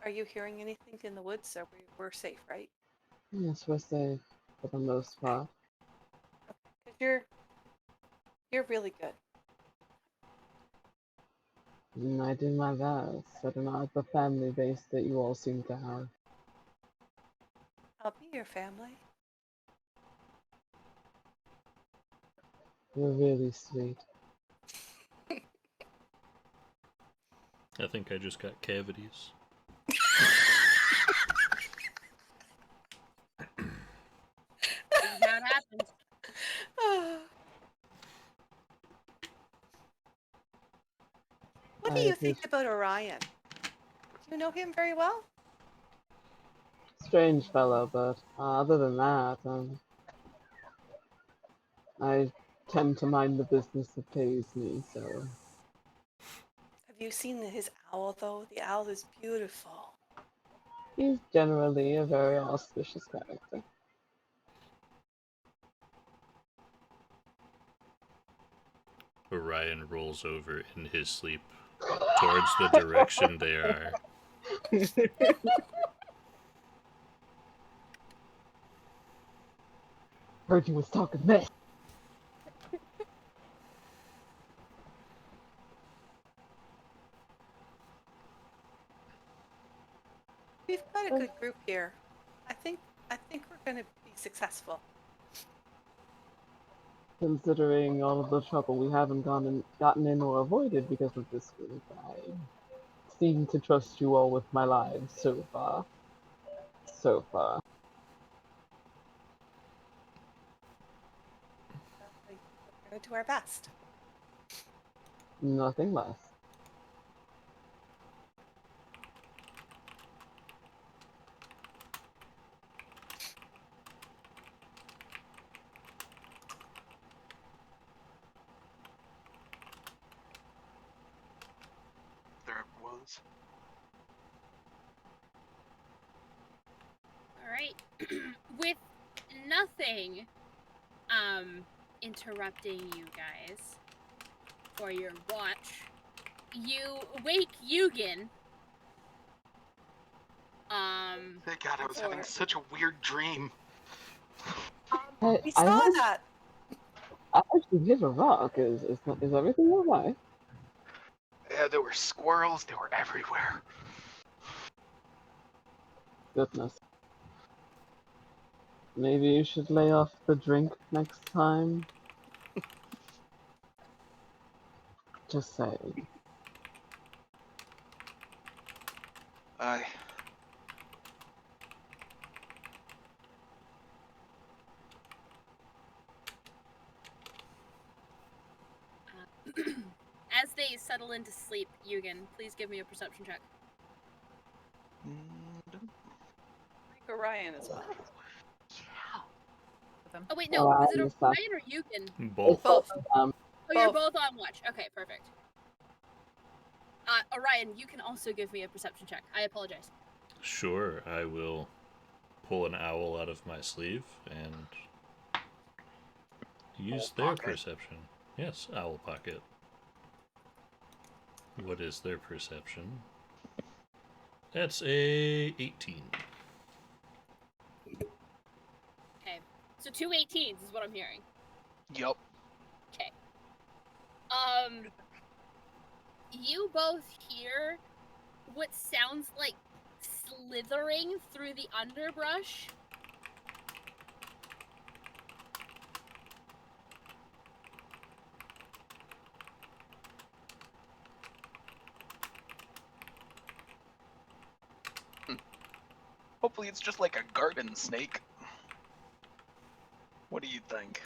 Are you hearing anything in the woods? We're safe, right? Yes, we're safe for the most part. Because you're really good. And I do my best. I do not have the family base that you all seem to have. I'll be your family. You're really sweet. I think I just got cavities. That's how it happens. What do you think about Orion? Do you know him very well? Strange fellow, but other than that, I tend to mind the business that pays me, so... Have you seen his owl, though? The owl is beautiful. He's generally a very auspicious character. Orion rolls over in his sleep towards the direction they are. Heard you was talking mess. We've got a good group here. I think we're going to be successful. Considering all of the trouble we haven't gotten in or avoided because of this group, I seem to trust you all with my lives so far. So far. We're going to do our best. Nothing less. There it was. Alright. With nothing interrupting you guys for your watch, you wake Yugen. Thank God, I was having such a weird dream. We saw that. I actually hit a rock. Is everything alright? Yeah, there were squirrels. They were everywhere. Goodness. Maybe you should lay off the drink next time. Just saying. I As they settle into sleep, Yugen, please give me a perception check. Like Orion as well. Oh wait, no, Oh, I was it missed that. Orion or Yugen? Both. Both. Oh, you're Both. both on watch. Okay, perfect. Orion, you can also give me a perception check. I apologize. Sure, I will pull an owl out of my sleeve and use their pocket. perception. Yes, owl pocket. What is their perception? That's a 18. Okay, so 2 18s is what I'm hearing. Yup. Okay. You both hear what sounds like slithering through the underbrush. Hopefully it's just like a garden snake. What do you think?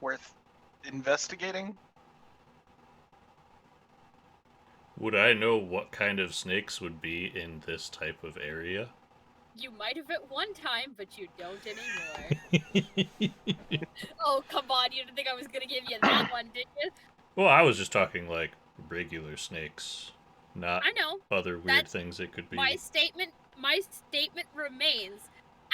Worth investigating? Would I know what kind of snakes would be in this type of area? You might have at one time, but you don't anymore. Oh, come on, you didn't think I was gonna give you that one, did you? Well, I was just talking like regular snakes, not I know. other weird That's things it could be. My statement remains.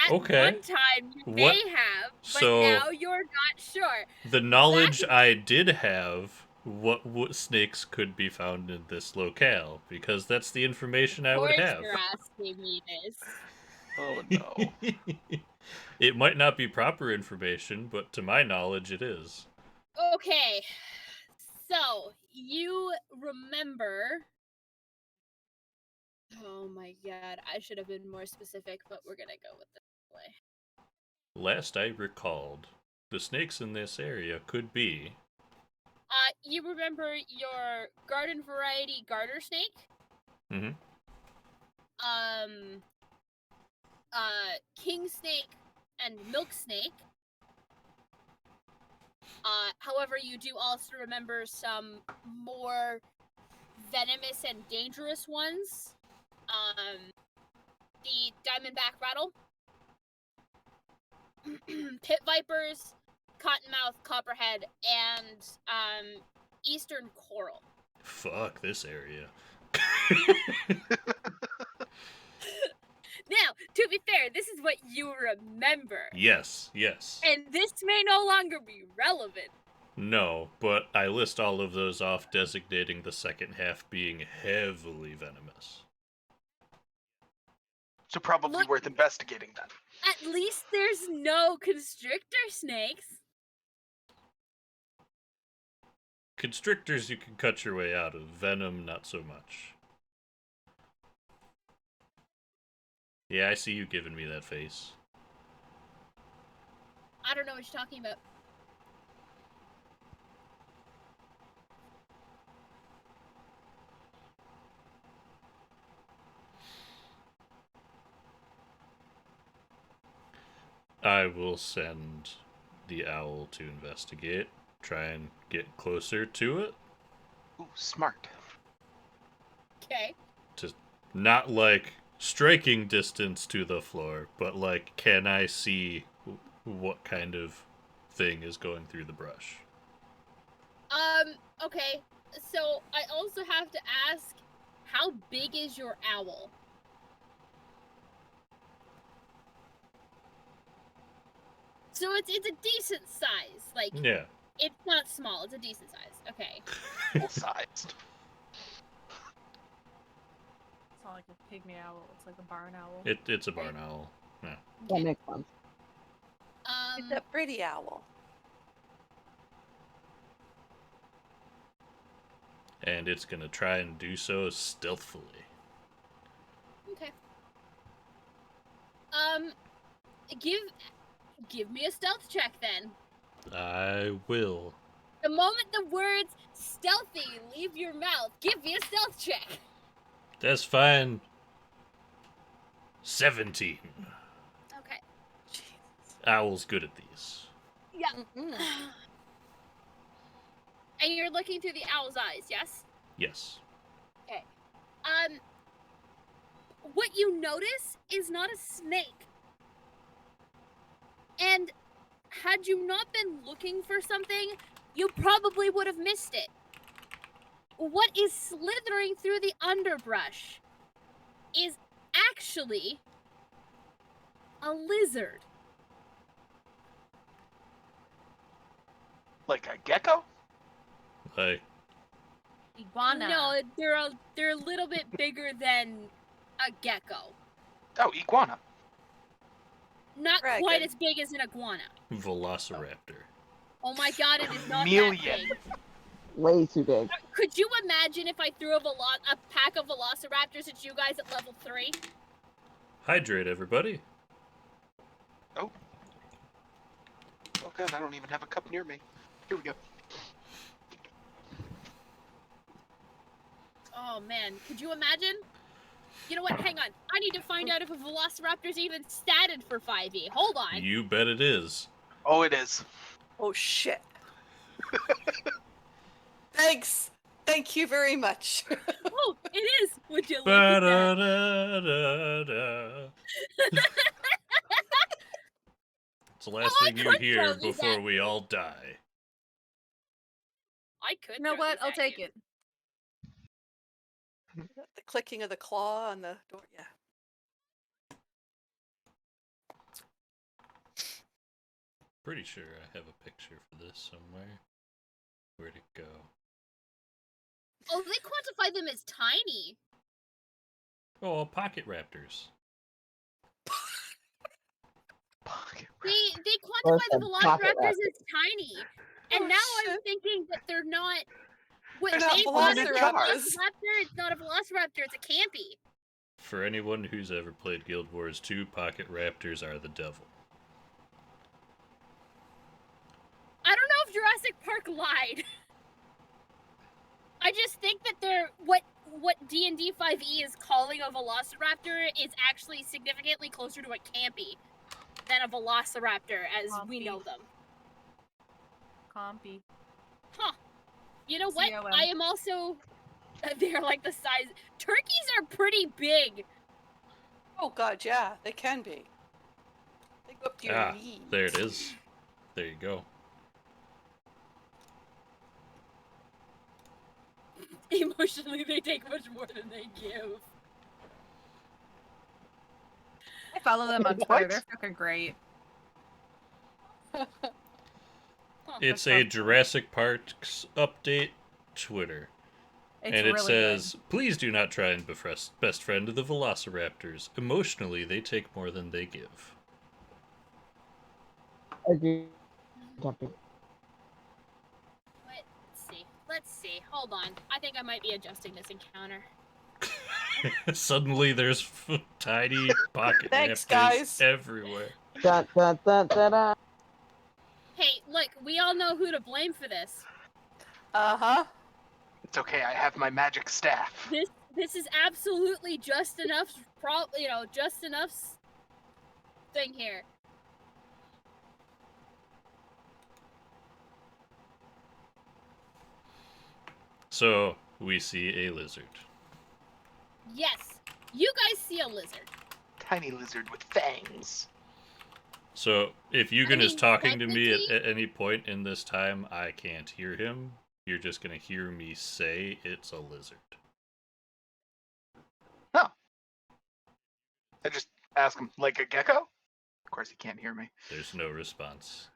At Okay. one time, you What- may have, but so- now you're not sure. The knowledge I did have what snakes could be found in this locale, because that's the information I would Of course have. you're asking me this. Oh no. It might not be proper information, but to my knowledge it is. Okay, so you remember. Oh my god, I should have been more specific, but we're gonna go with this way. Last I recalled, the snakes in this area could be... You remember your garden variety garter snake? Mm-hmm. King snake and milk snake. However, you do also remember some more venomous and dangerous ones. The diamondback rattle, pit vipers, cottonmouth, copperhead, and eastern coral. Fuck this area. Now, to be fair, this is what you remember. Yes, yes. And this may no longer be relevant. No, but I list all of those off, designating the second half being heavily venomous. So probably Look- worth investigating then. At least there's no constrictor snakes. Constrictors you can cut your way out of, venom not so much. Yeah, I see you giving me that face. I don't know what you're talking about. I will send the owl to investigate, try and get closer to it. Ooh, smart. Okay. Not like striking distance to the floor, but like, can I see what kind of thing is going through the brush? Okay. So I also have to ask, how big is your owl? So it's a decent size. Like, Yeah. it's not small, it's a decent size. Okay. Full sized. It's not like a pygmy owl, it's like a barn owl. It's a barn owl. Yeah. That makes sense. It's a pretty owl. And it's gonna try and do so stealthily. Okay. Um, give me a stealth check then. I will. The moment the words stealthy leave your mouth, give me a stealth check. That's fine. 17. Okay. Owl's good at these. Yeah. Mhm. And you're looking through the owl's eyes, yes? Yes. Okay. What you notice is not a snake. And had you not been looking for something, you probably would have missed it. What is slithering through the underbrush is actually a lizard. Like a gecko? Like, Iguana. No, they're a little bit bigger than a gecko. Oh, iguana. Not Dragon. quite as big as an iguana. Velociraptor. Oh my god, it is not that Chameleon. big. Way too big. Could you imagine if I threw a pack of velociraptors at you guys at level 3? Hydrate, everybody. Oh god, I don't even have a cup near me. Here we go. Oh man, could you imagine? You know what, hang on. I need to find out if a velociraptor's even statted for 5e. Hold on. You bet it is. Oh, it is. Oh shit. Thanks. Thank you very much. Oh, it is! Would you look at that? Ba-da-da-da-da. It's the last Oh, I thing you could hear throw these before at we you. all die. I could You know throw what? these I'll at take you. it. The clicking of the claw on the door. Yeah. Pretty sure I have a picture for this somewhere. Where'd it go? Oh, they quantify them as tiny. Oh, pocket raptors. They quantify the Listen, pocket velociraptors as tiny. And Oh, now I'm shit. thinking that they're not... What, They're not it's not a velociraptors. velociraptor, it's not a velociraptor, it's a campy. For anyone who's ever played Guild Wars 2, pocket raptors are the devil. I don't know if Jurassic Park lied. I just think that they're... What D&D 5e is calling a velociraptor is actually significantly closer to a campy than a velociraptor as we Compy. know them. Compy. Huh. You know what? COM. I am also... They're like the size... Turkeys are pretty big. Oh god, yeah, they can be. They go up to your Ah, knees. there it is. There you go. Emotionally, they take much more than they give. I follow them on Twitter. What? They're fucking great. It's That's a not- Jurassic Park's update Twitter. It's And it really says, please do not try and best friend the velociraptors. Emotionally, they take more than they give. Agree. Jumping. Let's see. Hold on. I think I might be adjusting this encounter. Suddenly there's tiny pocket Thanks, raptors guys. everywhere. Da, da, da, da, da. Hey, look, we all know who to blame for this. Uh-huh. It's okay, I have my magic staff. This is absolutely just enough, just enough thing here. So, we see a lizard. Yes, you guys see a lizard. Tiny lizard with fangs. So, if Eugen is mean, talking to me technically- at any point in this time, I can't hear him. You're just gonna hear me say it's a lizard. Oh. I just ask him, like a gecko? Of course he can't hear me. There's no response.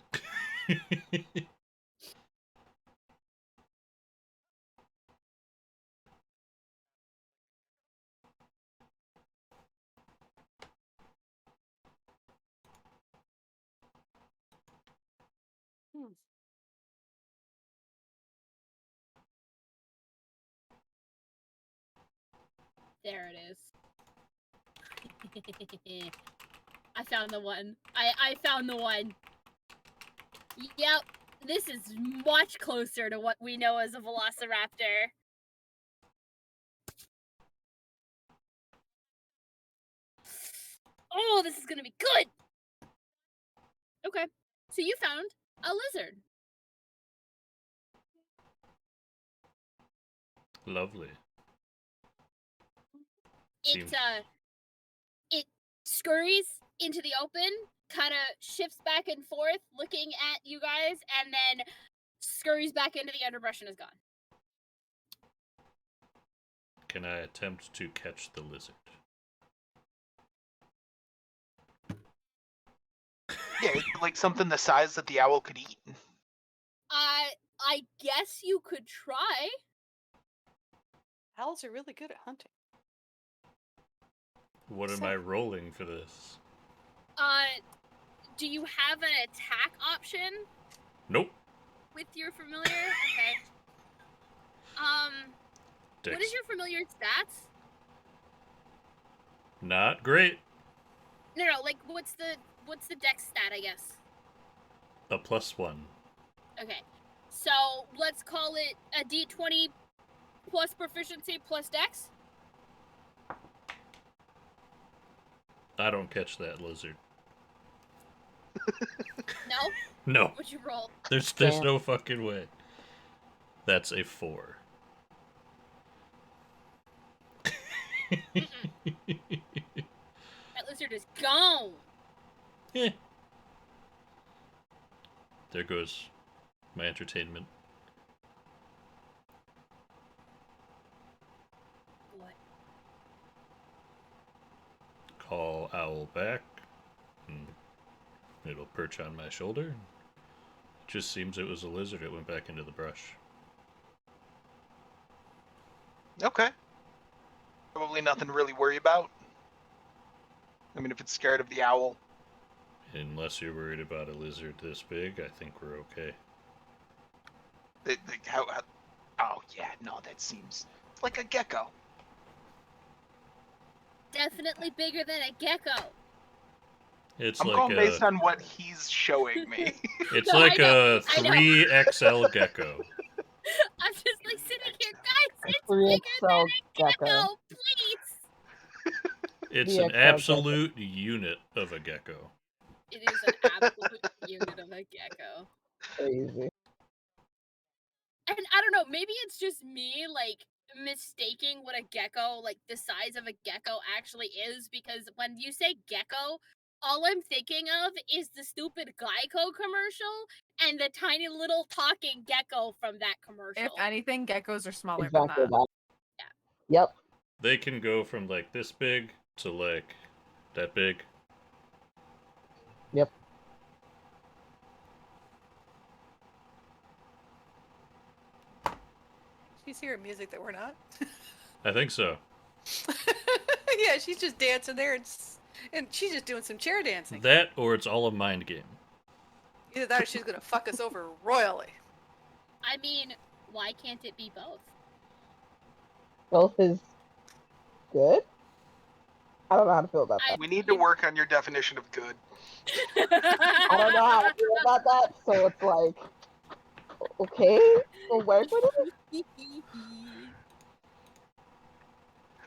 There it is. I found the one. I found the one. Yep, this is much closer to what we know as a velociraptor. Oh, this is gonna be good! Okay, so you found a lizard. Lovely. It, Seems- it scurries into the open, kind of shifts back and forth, looking at you guys, and then scurries back into the underbrush and is gone. Can I attempt to catch the lizard? Yeah, like something the size that the owl could eat. I guess you could try. Owls are really good at hunting. What am So- I rolling for this? Do you have an attack option Nope. with your familiar? Okay. What Dex. is your familiar stats? Not great. No, like what's the dex stat, I guess? A +1. Okay. So let's call it a D20 plus proficiency plus dex. I don't catch that lizard. No? No. What'd you roll? There's Damn. no fucking way. That's a 4. That lizard is gone. Eh. There goes my entertainment. What? Call owl back. And it'll perch on my shoulder. It just seems it was a lizard. It went back into the brush. Okay. Probably nothing to really worry about. I mean, if it's scared of the owl. Unless you're worried about a lizard this big, I think we're okay. Oh, yeah, no, that seems like a gecko. Definitely bigger than a gecko. It's I'm like going a, based on what he's showing me. it's No, like I know, a I know. 3XL gecko. I'm just like sitting here, guys. It's 3XL bigger than a gecko. gecko, please. It's 3XL an gecko. absolute unit of a gecko. It is an absolute unit of a gecko. Crazy. And I don't know, maybe it's just me, like, mistaking what a gecko, like, the size of a gecko actually is, because when you say gecko, all I'm thinking of is the stupid Geico commercial and the tiny little talking gecko from that commercial. If anything, geckos are smaller Exactly than that. that. Yeah. Yep. They can go from like this big to like that big. Yep. She's hearing music that we're not. I think so. Yeah, she's just dancing there, and she's just doing some chair dancing. That or it's all a mind game. Either that or she's gonna fuck us over royally. I mean, why can't it be both? Both is good. I don't know how to feel about that. We need to work on your definition of good. I don't know how to feel about that, so it's like, okay, we'll work with it.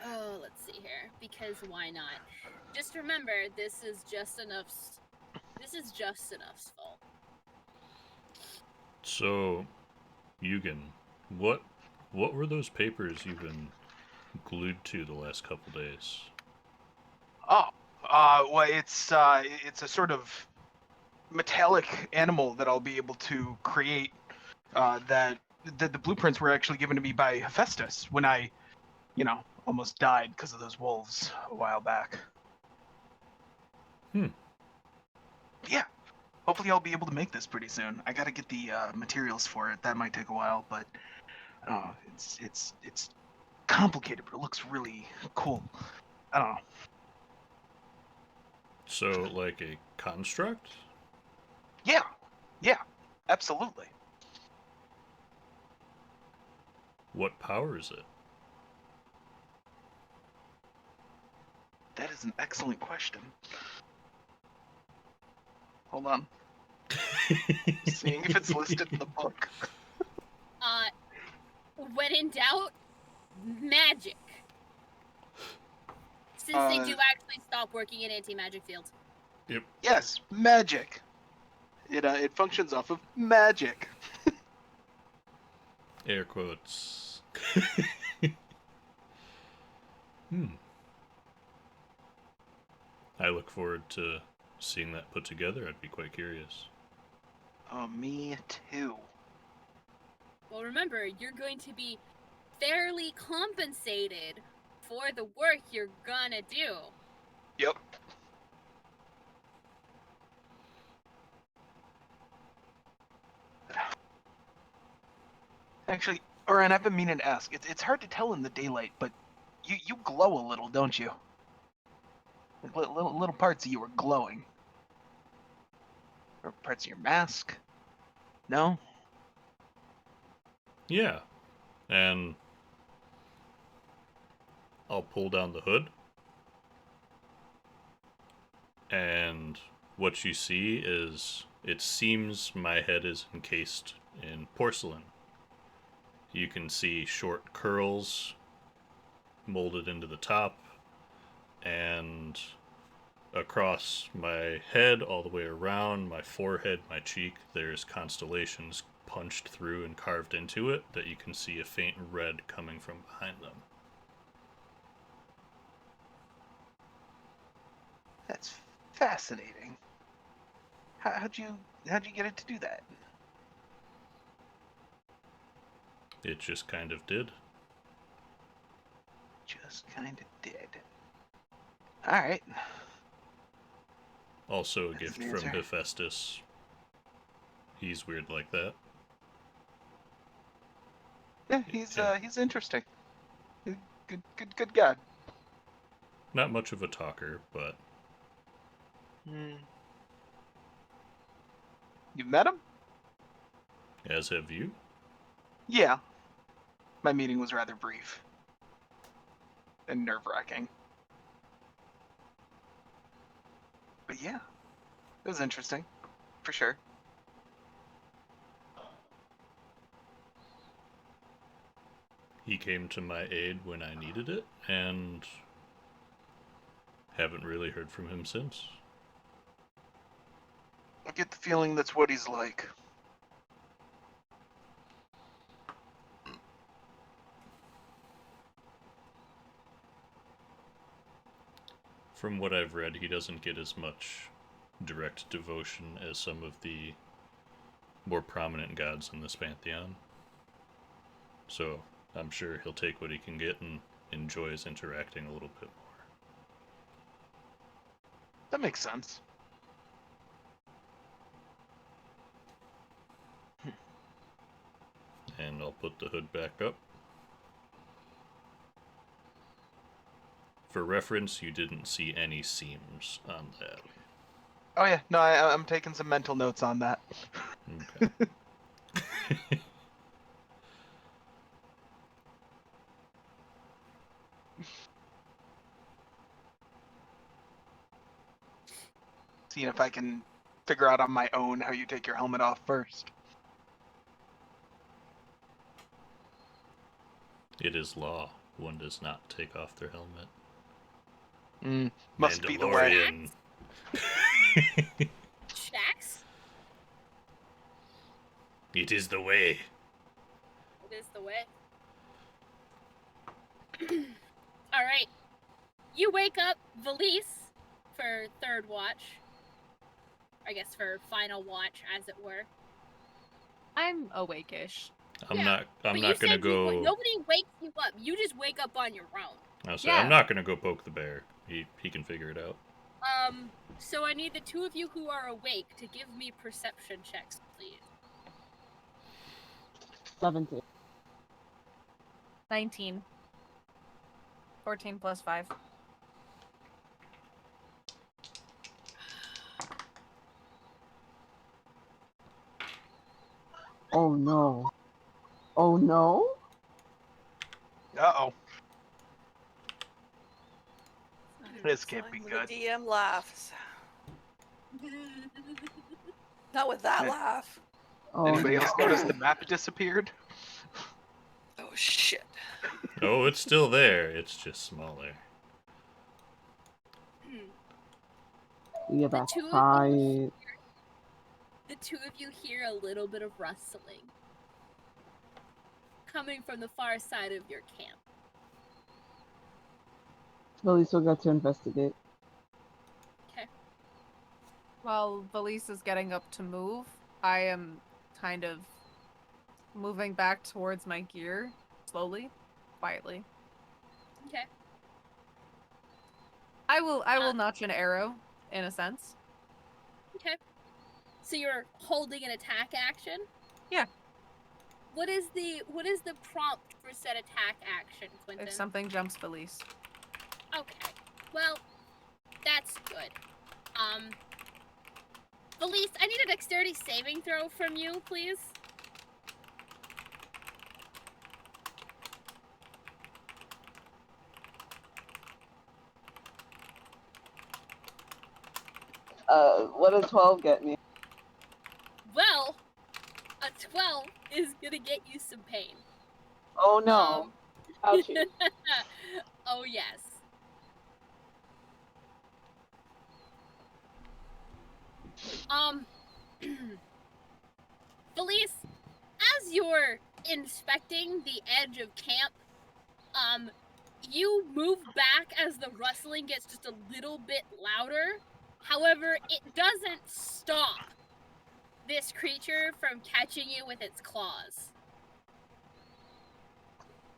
Oh, let's see here. Because why not? Just remember, this is just Enough's fault. So, Yugen, what were those papers you've been glued to the last couple days? Oh, well, it's a sort of metallic animal that I'll be able to create. That the blueprints were actually given to me by Hephaestus when I, almost died because of those wolves a while back. Hmm. Yeah. Hopefully I'll be able to make this pretty soon. I gotta get the materials for it. That might take a while, but it's complicated, but it looks really cool. I don't know. So, like a construct? Yeah, absolutely. What power is it? That is an excellent question. Hold on. Seeing if it's listed in the book. When in doubt, magic. Since they do actually stop working in anti-magic fields. Yep. Yes, magic. It functions off of magic. Air quotes. I look forward to seeing that put together. I'd be quite curious. Oh, me too. Well, remember, you're going to be fairly compensated for the work you're gonna do. Yep. Actually, Oren, I've been meaning to ask. It's hard to tell in the daylight, but you glow a little, don't you? Like little parts of you are glowing. Or parts of your mask. No? Yeah. And I'll pull down the hood. And what you see is, it seems my head is encased in porcelain. You can see short curls molded into the top, and across my head, all the way around, my forehead, my cheek, there's constellations punched through and carved into it that you can see a faint red coming from behind them. That's fascinating. How'd you get it to do that? It just kind of did. Just kind of did. Alright. Also a That's gift the from answer. Hephaestus. He's weird like that. Yeah, he's interesting. Good god. Not much of a talker, but You met him? as have you. Yeah. My meeting was rather brief. And nerve-wracking. But yeah. It was interesting. For sure. He came to my aid when I needed it, and haven't really heard from him since. I get the feeling that's what he's like. From what I've read, he doesn't get as much direct devotion as some of the more prominent gods in this pantheon. So I'm sure he'll take what he can get and enjoys interacting a little bit more. That makes sense. And I'll put the hood back up. For reference, you didn't see any seams on that. Oh yeah, no, I'm taking some mental notes on that. Okay. Seeing if I can figure out on my own how you take your helmet off first. It is law. One does not take off their helmet. Must be the way. Mandalorian. Shax? It is the way. It is the way. Alright. You wake up Valise for third watch. I guess for final watch, as it were. I'm awake-ish. I'm Yeah, not But gonna go. Nobody wakes you up. You just wake up on your own. I'll say, Yeah. I'm not gonna go poke the bear. He can figure it out. So I need the two of you who are awake to give me perception checks, please. 17. 19. 14 plus 5. Oh no. Oh no? Uh-oh. This It's can't fine be when good. The DM laughs. Not with that laugh. Oh, Anybody else notice no. the map disappeared? Oh shit. Oh, it's still there. It's just smaller. Yeah, The that's two of right. you, the two of you hear a little bit of rustling coming from the far side of your camp. Well, we still got to investigate. Okay. While Valise is getting up to move, I am kind of moving back towards my gear, slowly, quietly. Okay. I will notch an arrow, in a sense. Okay. So you're holding an attack action? Yeah. What is the prompt for said attack action, Quentin? If something jumps Valise. Okay. Well, that's good. Valise, I need a dexterity saving throw from you, please. What did 12 get me? Well, a 12 is gonna get you some pain. Oh no. Ouchie. Oh yes. Felice, as you're inspecting the edge of camp, you move back as the rustling gets just a little bit louder. However, it doesn't stop this creature from catching you with its claws.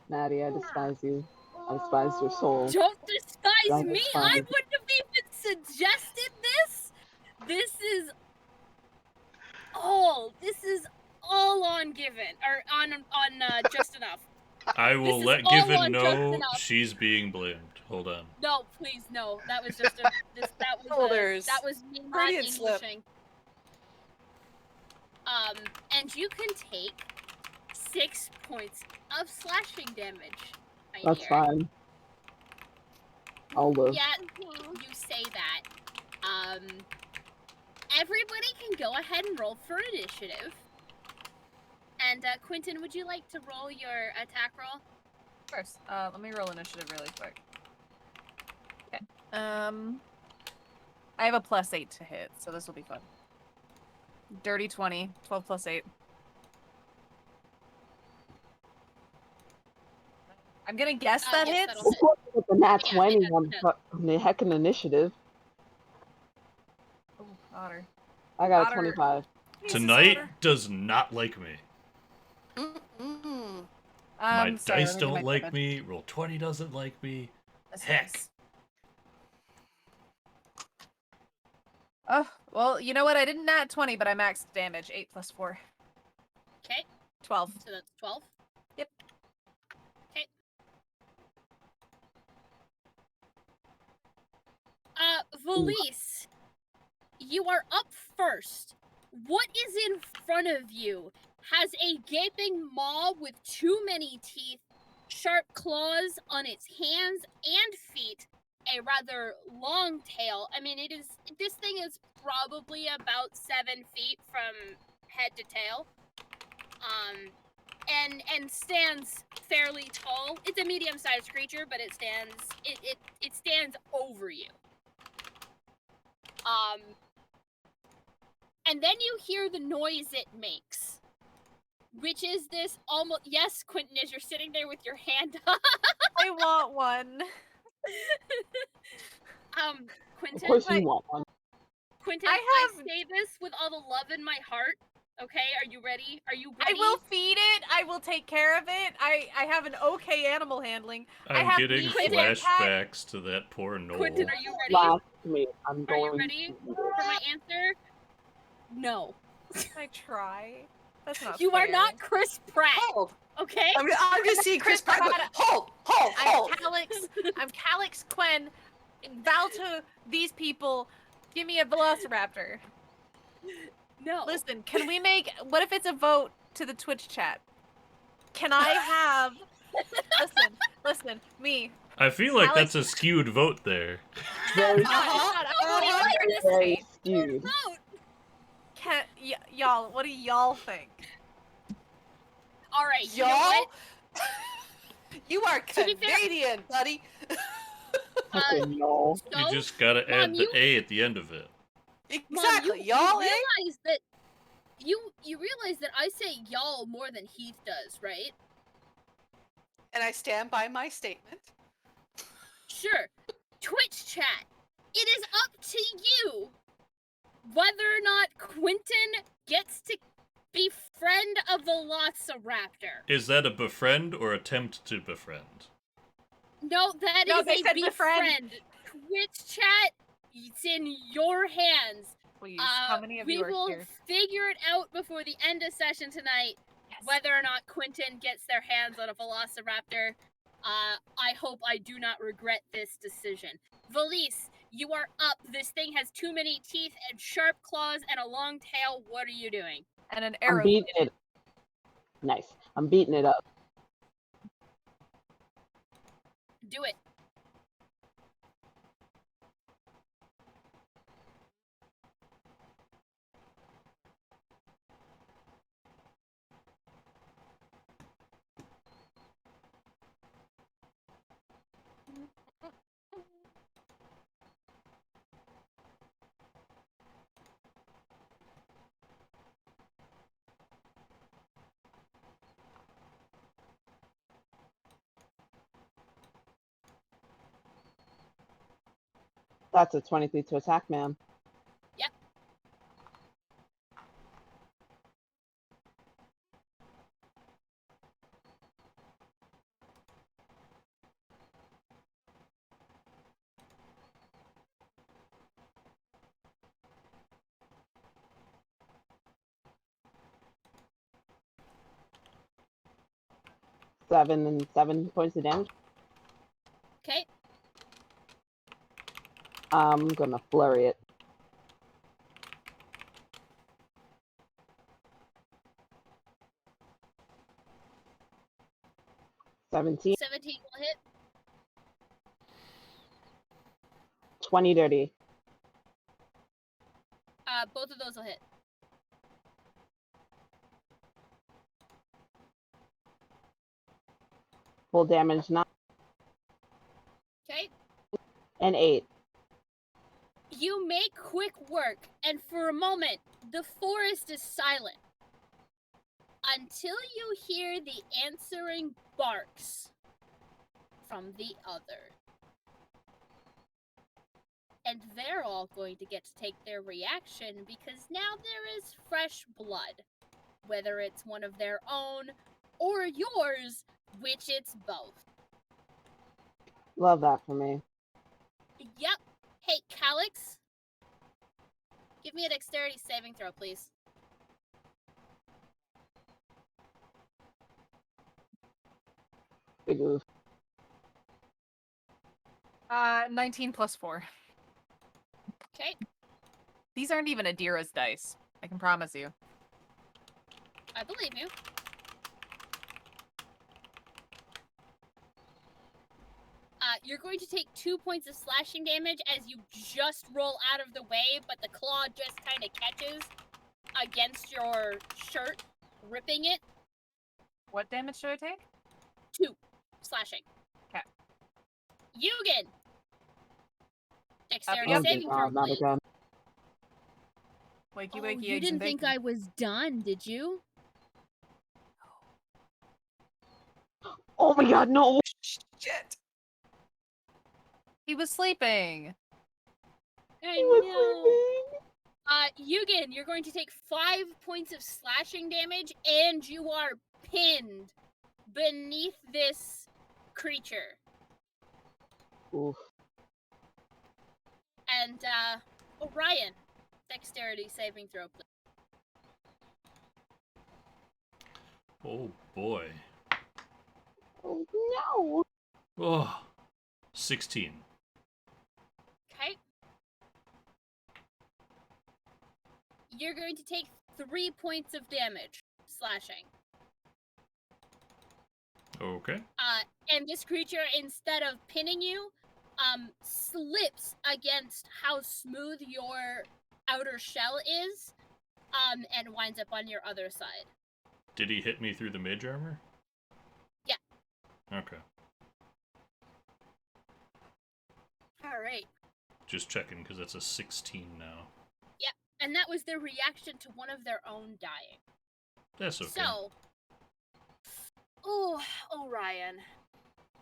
Maddie, I despise you. I despise your soul. Don't despise I me! despise I you. wouldn't have even suggested this! This is all on Given, or on Just Enough. I will This is let all Given on Just know Enough. she's being blamed. Hold on. No, please, no. That was just Shoulders. that was me not Freudian slip. Englishing. And you can take 6 points of slashing damage. my That's dear. fine. I'll live. Yeah, you say that. Everybody can go ahead and roll for initiative. And Quentin, would you like to roll your attack roll? Of course. Let me roll initiative really quick. Okay. I have a +8 to hit, so this will be fun. Dirty 20, 12 plus 8. I'm gonna guess that yes, hits. that'll hit. With the nat Yeah, 20 it on the heckin' initiative. Oh, otter. I got a Otter. 25. Tonight does not like me. Mm-mm. My Sorry, dice let me don't make like that me. Roll 20 doesn't like me. This Heck. is- Oh, well, you know what? I didn't nat 20, but I maxed damage. 8 plus 4. Okay, 12. so that's 12. Yep. Okay. Valise, you are up first. What is in front of you has a gaping maw with too many teeth, sharp claws on its hands and feet, a rather long tail. I mean, this thing is probably about 7 feet from head to tail. And stands fairly tall. It's a medium-sized creature, but it stands over you. And then you hear the noise it makes, which is this almost, yes, Quentin, as you're sitting there with your hand up. I want one. Quentin, Of course you like- want one. Quentin, I I have- say this with all the love in my heart. Okay, are you ready? Are you I ready? will feed it. I will take care of it. I have an okay animal handling. I I'm have getting meat in my pack. flashbacks to that poor Noel. Quentin, are you ready? Last me. I'm Are you going ready to do for this. my answer? No. I try. That's not You are fair. not Chris Pratt, Hold. okay? I'm just seeing Chris Pratt. Go, hold. I'm Calix Quen. Vow to these people. Give me a velociraptor. No. Listen, can we make... What if it's a vote to the Twitch chat? Can I have... Listen, me. I feel like Alex- that's a skewed vote there. Very, I'm voting Uh-huh. for this very space. Dude. Y'all, what do y'all think? All right, you know Y'all? what? You are To be fair- Canadian, buddy. Fucking y'all. You So, just gotta Mom, add the A at the end of it. Mom, Exactly. you Y'all, eh? realize that you realize that I say y'all more than Heath does, right? And I stand by my statement. Sure. Twitch chat. It is up to you whether or not Quentin gets to befriend a Velociraptor. Is that a befriend or attempt to befriend? No, that No, is they a said befriend. Twitch chat, it's in your hands. Please, how many of we you are will here? figure it out before the end of session tonight, Yes. whether or not Quentin gets their hands on a Velociraptor. I hope I do not regret this decision. Valise, you are up. This thing has too many teeth and sharp claws and a long tail. What are you doing? And an I'm arrow. beating it. Nice. I'm beating it up. Do it. That's a 23 to attack, ma'am. Yep. Seven points of damage. Okay. I'm gonna flurry it. $17, 17 will hit. 20 dirty. Both of those will hit. Full damage 9 Okay. and 8. You make quick work, and for a moment, the forest is silent. Until you hear the answering barks from the other. And they're all going to get to take their reaction because now there is fresh blood. Whether it's one of their own or yours, which it's both. Love that for me. Yep. Hey, Calix. Give me a dexterity saving throw, please. Big oof. 19 plus 4. Okay. These aren't even Adira's dice. I can promise you. I believe you. You're going to take 2 points of slashing damage as you just roll out of the way, but the claw just kind of catches against your shirt, ripping it. What damage should I take? 2 slashing. Okay. Yugen! Dexterity Yep. saving throw, Not please. again. Wakey Oh, wakey you eggs didn't and think bacon. I was done, did you? Oh my god, no! Shit. He was sleeping. I He was know. sleeping! Yugen, you're going to take 5 points of slashing damage, and you are pinned beneath this creature. Oof. And, Orion, dexterity saving throw, please. Oh boy. Oh no! Oh, 16. Okay. You're going to take 3 points of damage, slashing. Okay. And this creature, instead of pinning you, slips against how smooth your outer shell is, and winds up on your other side. Did he hit me through the mage armor? Yeah. Okay. Alright. Just checking, because that's a 16 now. Yep, and that was their reaction to one of their own dying. That's okay. So, Ryan.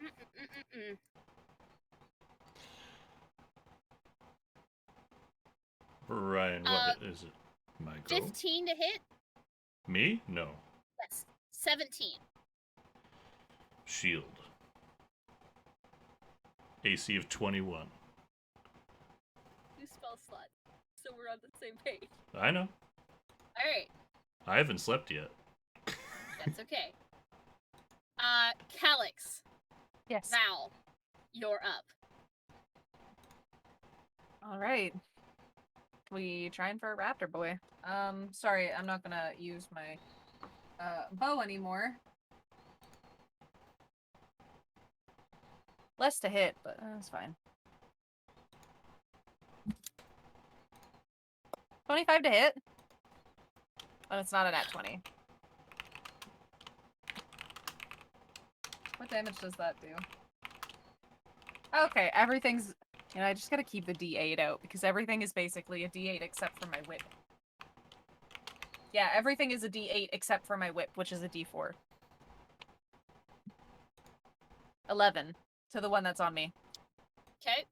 Mm-mm-mm-mm-mm. Ryan, what is it? My go? 15 to hit? Me? No. Yes. 17. Shield. AC of 21. New spell slot. So we're on the same page. I know. Alright. I haven't slept yet. That's okay. Calyx. Yes. Val. You're up. All right. We trying for a raptor boy. Sorry, I'm not gonna use my bow anymore. Less to hit, but that's fine. 25 to hit. But it's not a nat 20. What damage does that do? Okay, everything's... You know, I just gotta keep the D8 out, because everything is basically a D8 except for my whip. Yeah, everything is a D8 except for my whip, which is a D4. 11 to the one that's on me. Okay.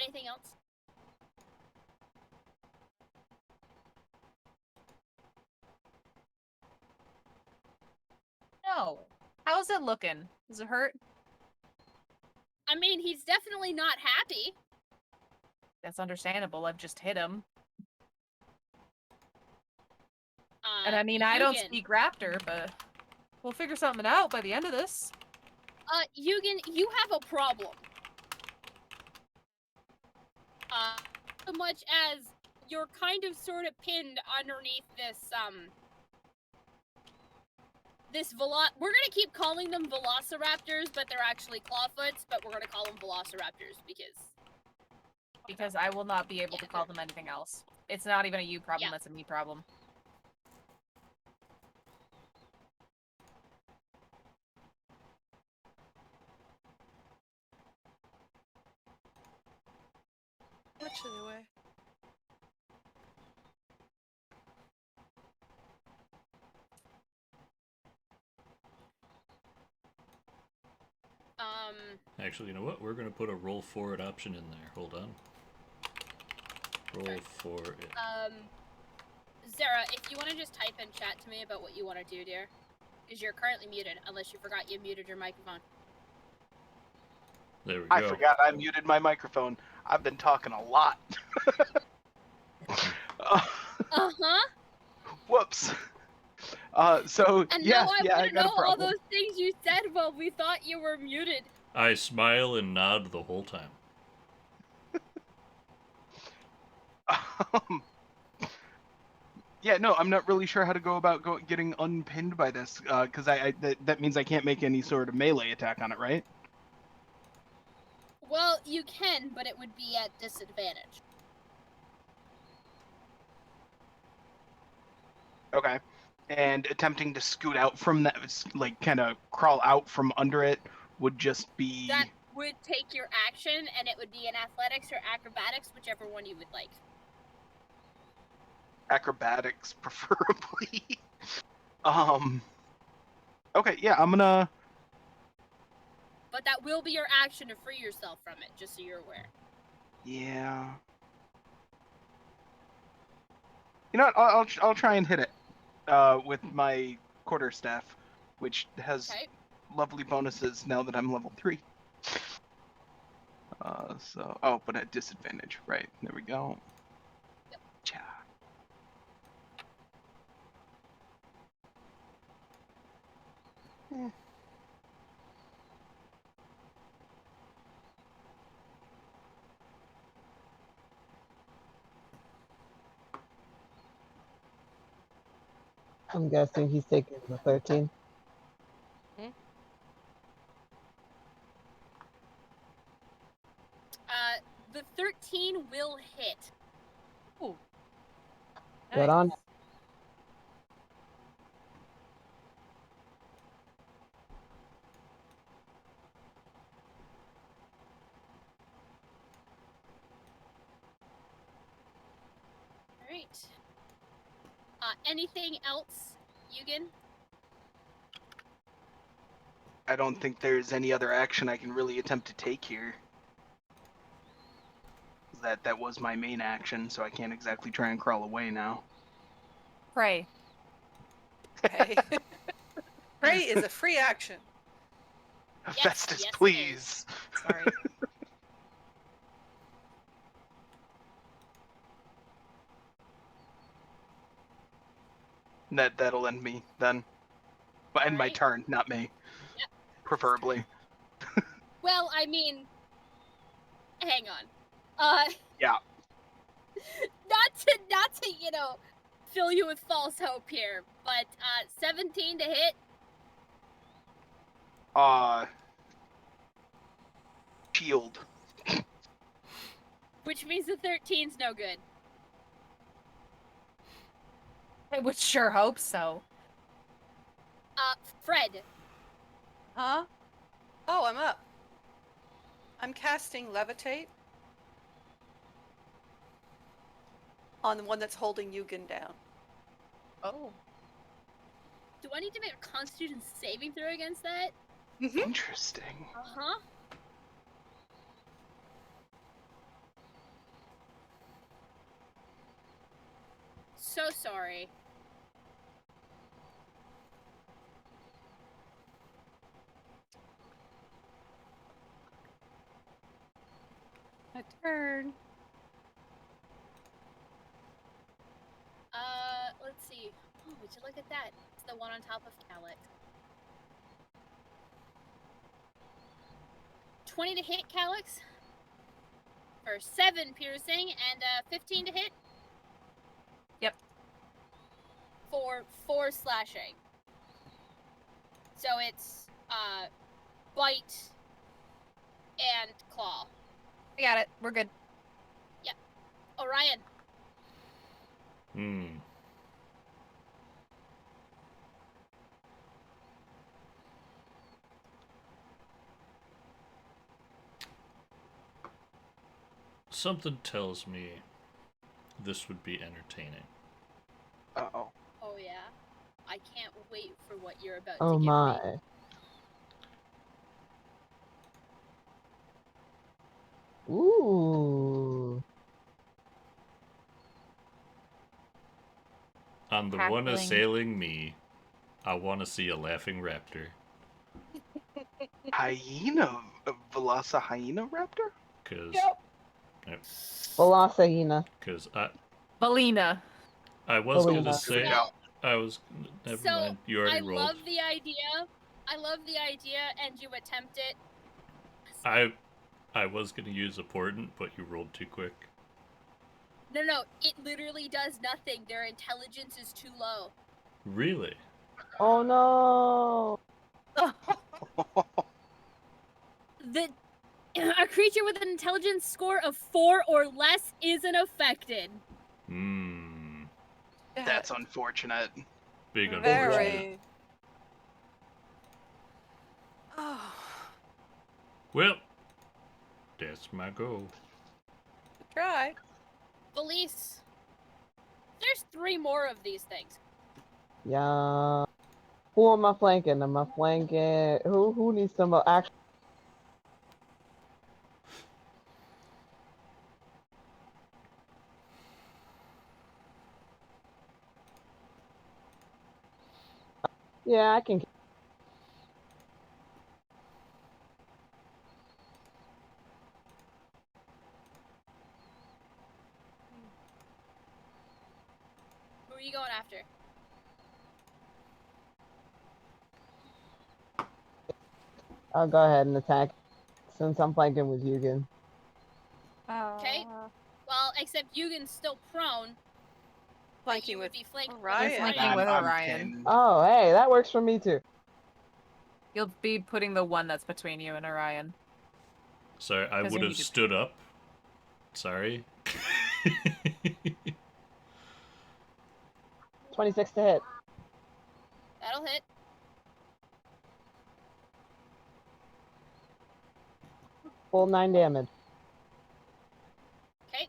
Anything else? No. How's it looking? Does it hurt? I mean, he's definitely not happy. That's understandable. I've just hit him. And I mean, I don't Eugen. speak raptor, but we'll figure something out by the end of this. Eugen, you have a problem. So much as you're kind of sort of pinned underneath this, we're gonna keep calling them velociraptors, but they're actually clawfoots, but we're gonna call them velociraptors because... I will not be able to call them anything else. It's not even a you problem, it's a me problem. Actually, away. Actually, you know what? We're going to put a roll for it option in there. Hold on. Roll for it. Zara, if you want to just type in chat to me about what you want to do, dear. Because you're currently muted, unless you forgot you muted your microphone. There we go. I forgot I muted my microphone. I've been talking a lot. Uh-huh. Whoops. So And yeah, now I yeah, I want to got know a all problem. those things you said while we thought you were muted. I smile and nod the whole time. Yeah, no, I'm not really sure how to go about getting unpinned by this, because that means I can't make any sort of melee attack on it, right? Well, you can, but it would be at disadvantage. Okay. And attempting to scoot out from that, like, kind of crawl out from under it would just be... That would take your action, and it would be in athletics or acrobatics, whichever one you would like. Acrobatics, preferably. Okay, yeah, I'm gonna... But that will be your action to free yourself from it, just so you're aware. Yeah. You know what, I'll try and hit it, with my quarterstaff, which has lovely bonuses now that I'm level 3. But at disadvantage, right, there we go. Yep. Cha. I'm guessing he's taking the 13. The 13 will Get on. All right. Anything else, Yugen? I don't think there's any other action I can really attempt to take here. That was my main action, so I can't exactly try and crawl away now. Pray. Pray. Pray is a free action. Festus, yes, it please. Sorry. That'll end me then. Well, end my Alright. turn, not me. Yep. Preferably. Well, I mean, hang on. Yeah. Not to fill you with false hope here, but 17 to hit. Shield. Which means the 13's no good. I would sure hope so. Fred. Huh? Oh, I'm up. I'm casting Levitate on the one that's holding Yugen down. Oh. Do I need to make a Constitution saving throw against that? Interesting. Uh-huh. So sorry. My turn. Let's see. Oh, would you look at that? It's the one on top of Calyx. 20 to hit, Calyx. For 7 piercing and 15 to hit. Yep. For 4 slashing. So it's bite and claw. I got it. We're good. Orion. Something tells me this would be entertaining. Uh-oh. Oh yeah. I can't wait for what you're about Oh to give my. me. Ooh. On the one Cackling. assailing me, I want to see a laughing raptor. Hyena. Velasa hyena raptor? Cause, Velocina. cause Belina. I was Belina. gonna say So- I was. Never So, mind. You already I rolled. love the idea. And you attempt it. I was gonna use a portent, but you rolled too quick. No, it literally does nothing. Their intelligence is too low. Really? Oh no. A creature with an intelligence score of 4 or less isn't affected. That's unfortunate. Big unfortunate. Very. Oh. Well, that's my goal. Try. Felice, there's 3 more of these things. Yeah. Who am I flanking? Am I flanking? Who needs some action? Yeah, I can. Who are you going after? I'll go ahead and attack since I'm flanking with Yugen. Okay. Well, except Yugen's still prone. Flanking You would with be flanking Orion. You're flanking with I'm Orion. pinned. Oh, hey, that works for me too. You'll be putting the one that's between you and Orion. Sorry, I Because would you have need to- stood up. Sorry. 26 to hit. That'll hit. Full 9 damage. Okay.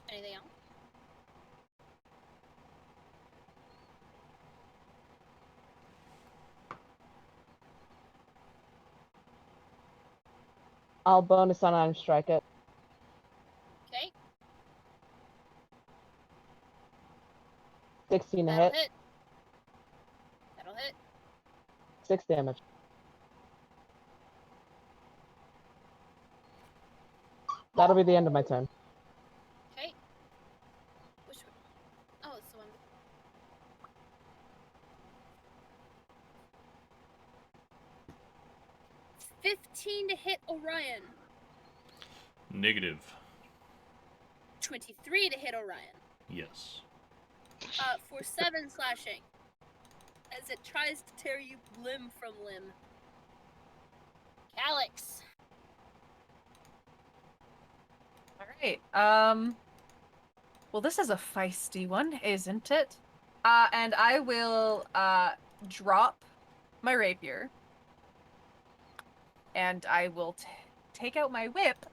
Anything else? I'll bonus unarmed strike it. Okay. 16 to That'll hit. hit. That'll hit. 6 damage. That'll be the end of my turn. Okay. Which one? Oh, it's the one. 15 to hit Orion. Negative. 23 to hit Orion. Yes. For 7 slashing. As it tries to tear you limb from limb. Calyx. Alright, well, this is a feisty one, isn't it? And I will, drop my rapier. And I will take out my whip.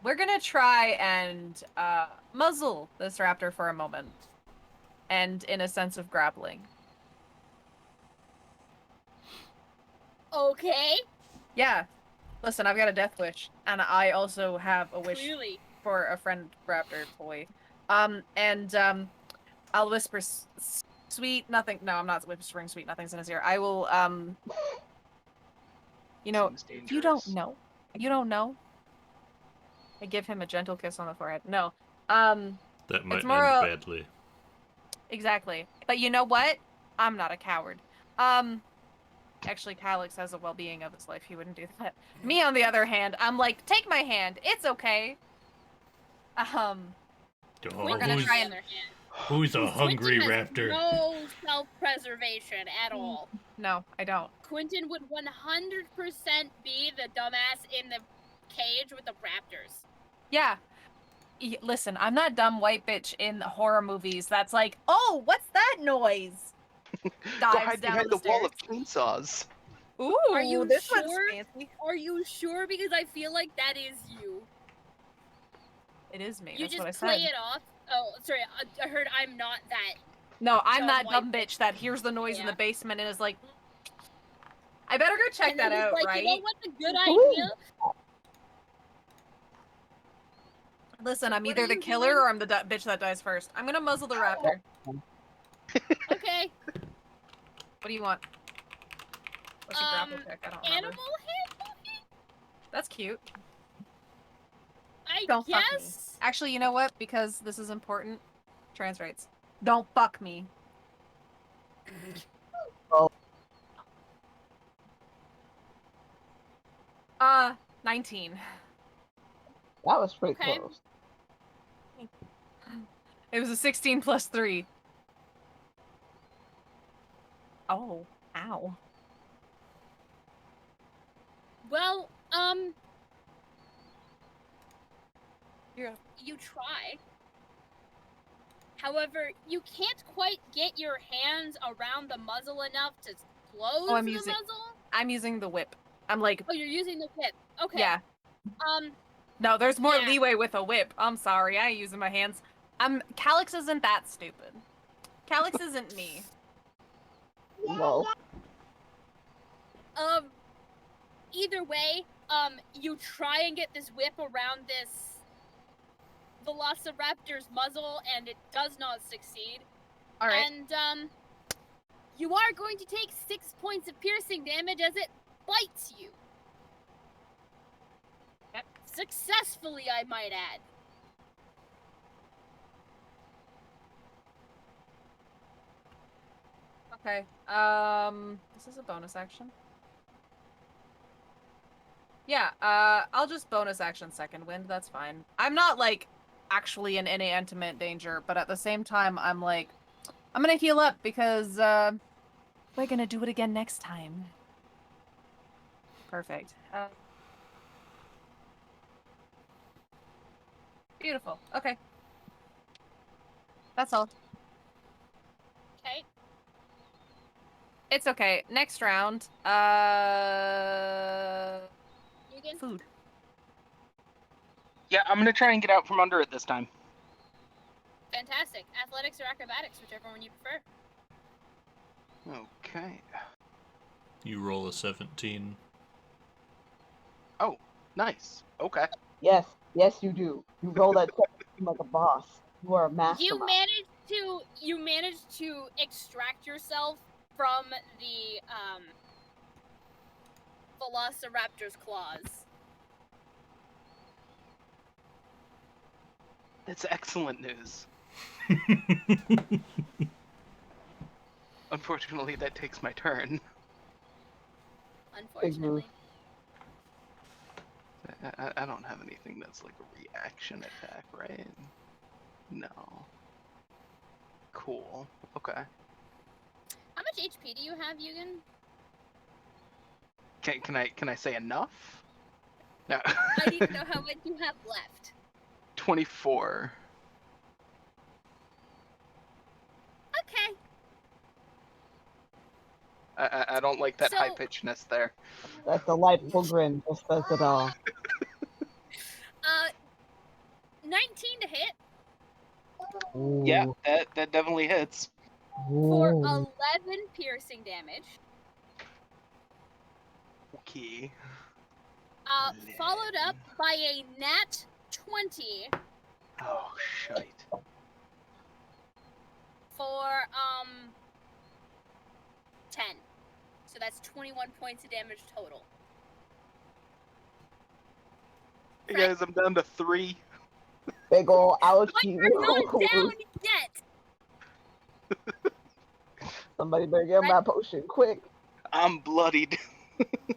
We're gonna try and, muzzle this raptor for a moment. And in a sense of grappling. Okay. Yeah. Listen, I've got a death wish. And I also have a wish Clearly. for a friend raptor toy. I'll whisper sweet nothing. No, I'm not whispering sweet nothings in his ear. I will, you know, Seems you don't dangerous. know. You don't know. I give him a gentle kiss on the forehead. No. That might It's more end a- badly. Exactly. But you know what? I'm not a coward. Actually, Calyx has a well-being of his life. He wouldn't do that. Me, on the other hand, I'm like, take my hand. It's okay. Oh, We're gonna who's, try and- who's a hungry Quentin has raptor? no self-preservation at all. No, I don't. Quentin would 100% be the dumbass in the cage with the raptors. Yeah. Listen, I'm not dumb white bitch in horror movies that's like, oh, what's that noise? Go Dives hide down behind the the wall of stairs. chainsaws. Ooh, Are you this one's sure? fancy. Are you sure? Because I feel like that is you. It is me. You That's just what I play said. it off. Oh, sorry. I heard I'm not that. No, I'm dumb that white dumb bitch that hears the noise in Yeah. the basement and is like, I better go check and that then he's out, like, right? You know what's a good Ooh. idea? Listen, So I'm what either are the you killer doing? or I'm the bitch that dies first. I'm gonna muzzle the raptor. Okay. What do you want? What's a grapple check? I don't remember. Animal handle? That's cute. I Don't fuck me. guess. Actually, you know what? Because this is important. Trans rights. Don't fuck me. Oh. 19. That was pretty Okay. close. It was a 16 plus 3. Oh, ow. Well, Yeah. you try. However, you can't quite get your hands around the muzzle enough to close I'm the using- muzzle. I'm using the whip. I'm like, Oh, you're using the whip. Okay. yeah. Um, No, there's more Yeah. leeway with a whip. I'm sorry, I ain't using my hands. Calyx isn't that stupid. Calyx isn't me. Well, either way, you try and get this whip around this Velociraptor's muzzle, and it does not succeed. All right. And, you are going to take 6 points of piercing damage as it bites you. Yep. Successfully, I might add. Okay. This is a bonus action. Yeah, I'll just bonus action second wind, that's fine. I'm not, like, actually in any intimate danger, but at the same time, I'm like, I'm gonna heal up because, we're gonna do it again next time. Perfect. Beautiful. Okay. That's all. Okay. It's okay. Next round. Yugen? Food. Yeah, I'm gonna try and get out from under it this time. Fantastic. Athletics or acrobatics, whichever one you prefer. Okay. You roll a 17. Oh, nice. Okay. Yes, yes, you do. You roll that 17 like a boss. You are a mastermind. You managed to extract yourself from the Velociraptor's claws. That's excellent news. Unfortunately, that takes my turn. Unfortunately. I don't have anything that's like a reaction attack, right? No. Cool. Okay. How much HP do you have, Yugen? Can I say enough? No. I need to know how much you have left. 24. Okay. I don't like that So- high pitchedness there. That delightful grin just says it all. 19 to hit Ooh. Yeah, that definitely hits. for Ooh. 11 piercing damage. Okay. Followed up by a nat 20 Oh shite. for 10. So that's 21 points of damage total. Hey guys, I'm down to 3. Big ol' But ouchie. you're not down yet. Somebody better get my potion quick. I'm bloodied. I'm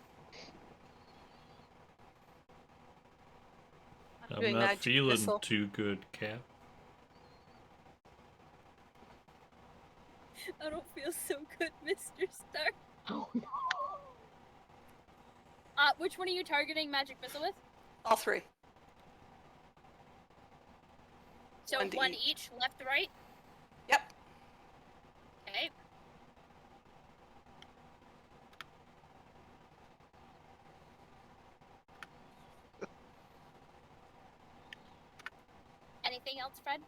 I'm doing not magic feeling missile. too good, Cap. I don't feel so good, Mr. Stark. Which one are you targeting magic missile with? All 3. So One to one each. each, left to right? Yep. Okay. Anything else, Fred?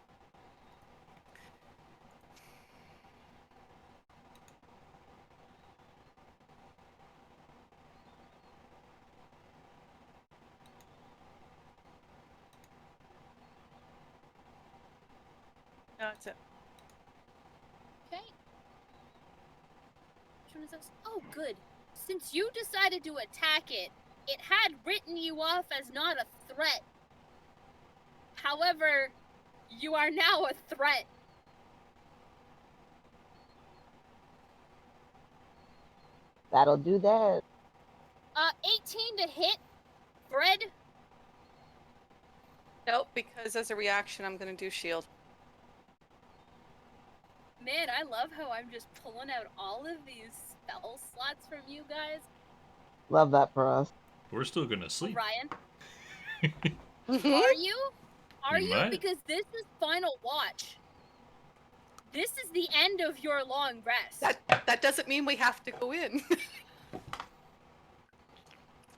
No, that's it. Okay. Which one is this? Oh, good. Since you decided to attack it, it had written you off as not a threat. However, you are now a threat. That'll do that. 18 to hit. Fred? Nope, because as a reaction, I'm gonna do shield. Man, I love how I'm just pulling out all of these spell slots from you guys. Love that for us. We're still gonna sleep. Ryan, Mm-hmm. are you? Are We you? might. Because this is final watch. This is the end of your long rest. That doesn't mean we have to go in.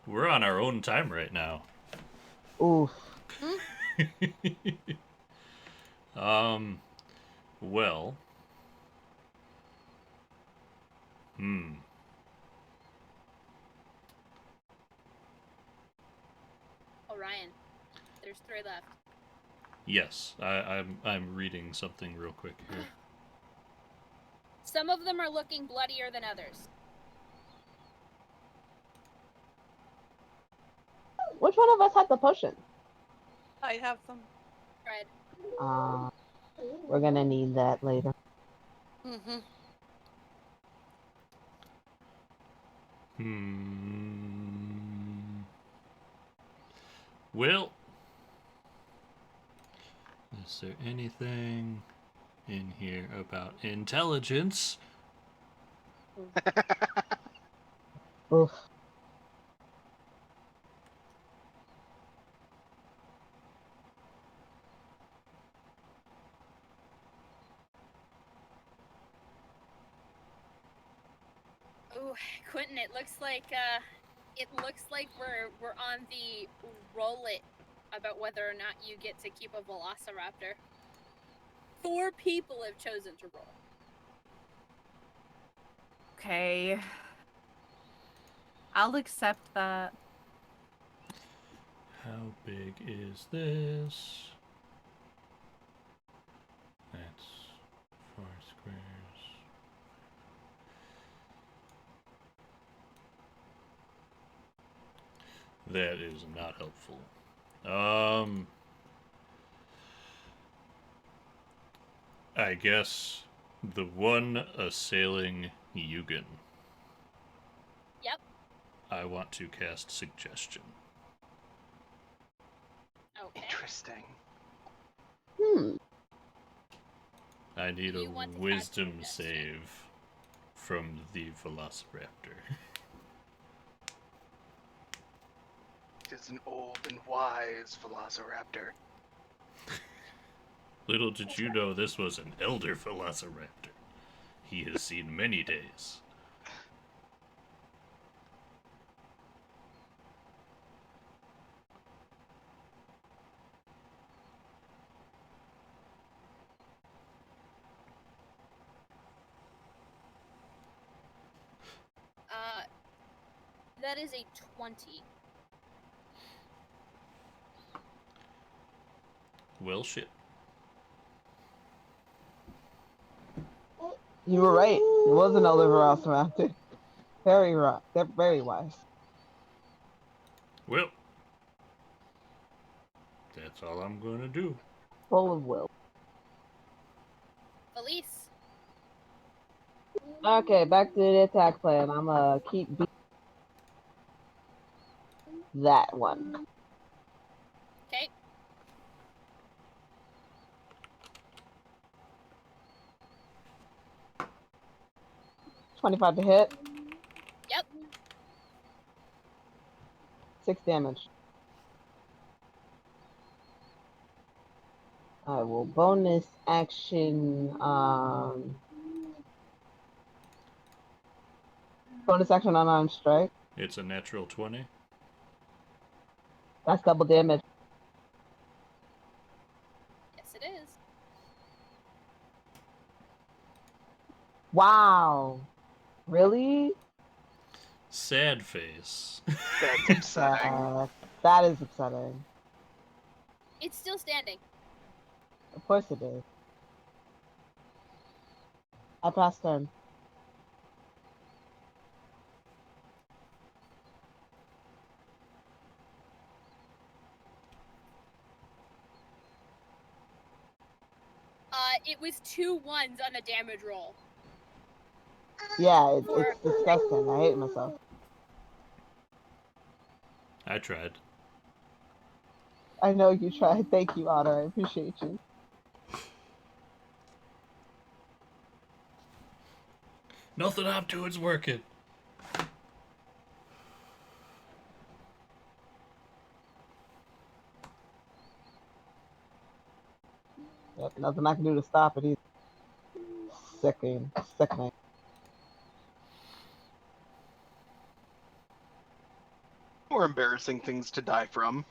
We're on our own time right now. Oof. Well. Orion, there's 3 left. Yes, I'm reading something real quick here. Some of them are looking bloodier than others. Which one of us had the potion? I have them. Fred. We're gonna need that later. Mm-hmm. Well, is there anything in here about intelligence? Oof. Quentin, it looks like we're on the roll it about whether or not you get to keep a Velociraptor. 4 people have chosen to roll. Okay. I'll accept that. How big is this? That's 4 squares. That is not helpful. I guess the one assailing Yugen. Yep. I want to cast Suggestion. Okay. Interesting. I need You a want to cast wisdom Suggestion. save from the Velociraptor. It's an old and wise Velociraptor. Little did you know this was an elder Velociraptor. He has seen many days. That is a 20. Well, shit. You were right. It was an elder Velociraptor. Very right. They're very wise. Well, that's all I'm gonna do. Full of will. Felice. Okay, back to the attack plan. I'm gonna keep that one. Okay. $25 to hit. Yep. 6 damage. I will bonus action. Bonus action unarmed strike. It's a natural 20. That's double damage. Yes, it is. Wow. Really? Sad face. That's upsetting. That is upsetting. It's still standing. Of course it is. I pass turn. It was 2 1s on a damage roll. Yeah, it's disgusting. I hate myself. I tried. I know you tried. Thank you, Otter. I appreciate you. Nothing I'm doing's working. Yep, nothing I can do to stop it either. Sickening. Sickening. More embarrassing things to die from.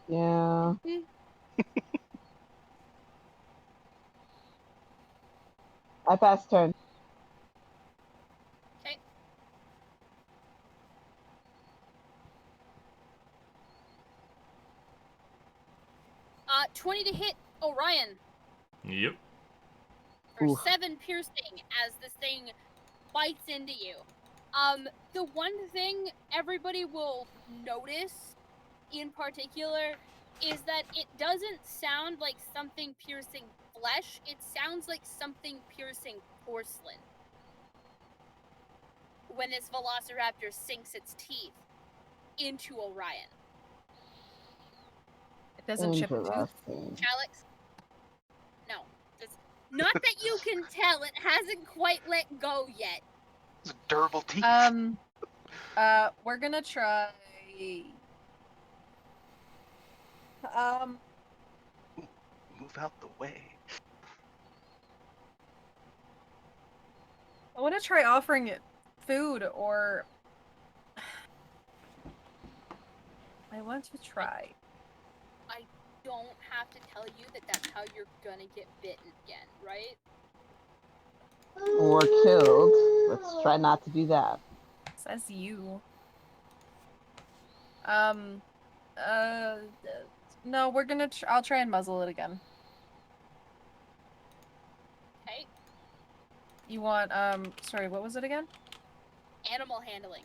Yeah. I pass turn. Okay. 20 to hit Orion Yep. for Oof. 7 piercing as this thing bites into you. The one thing everybody will notice in particular is that it doesn't sound like something piercing flesh, it sounds like something piercing porcelain. When this Velociraptor sinks its teeth into Orion. It doesn't chip a tooth. Interesting. Alex? No. Not that you can tell, it hasn't quite let go yet. It's durable teeth. We're gonna try. Move out the way. I want to try offering it food or want to try. I don't have to tell you that that's how you're gonna get bitten again, right? Or killed. Let's try not to do that. Says you. Uh, no, we're gonna. I'll try and muzzle it again. Okay. You want? Sorry, what was it again? Animal handling.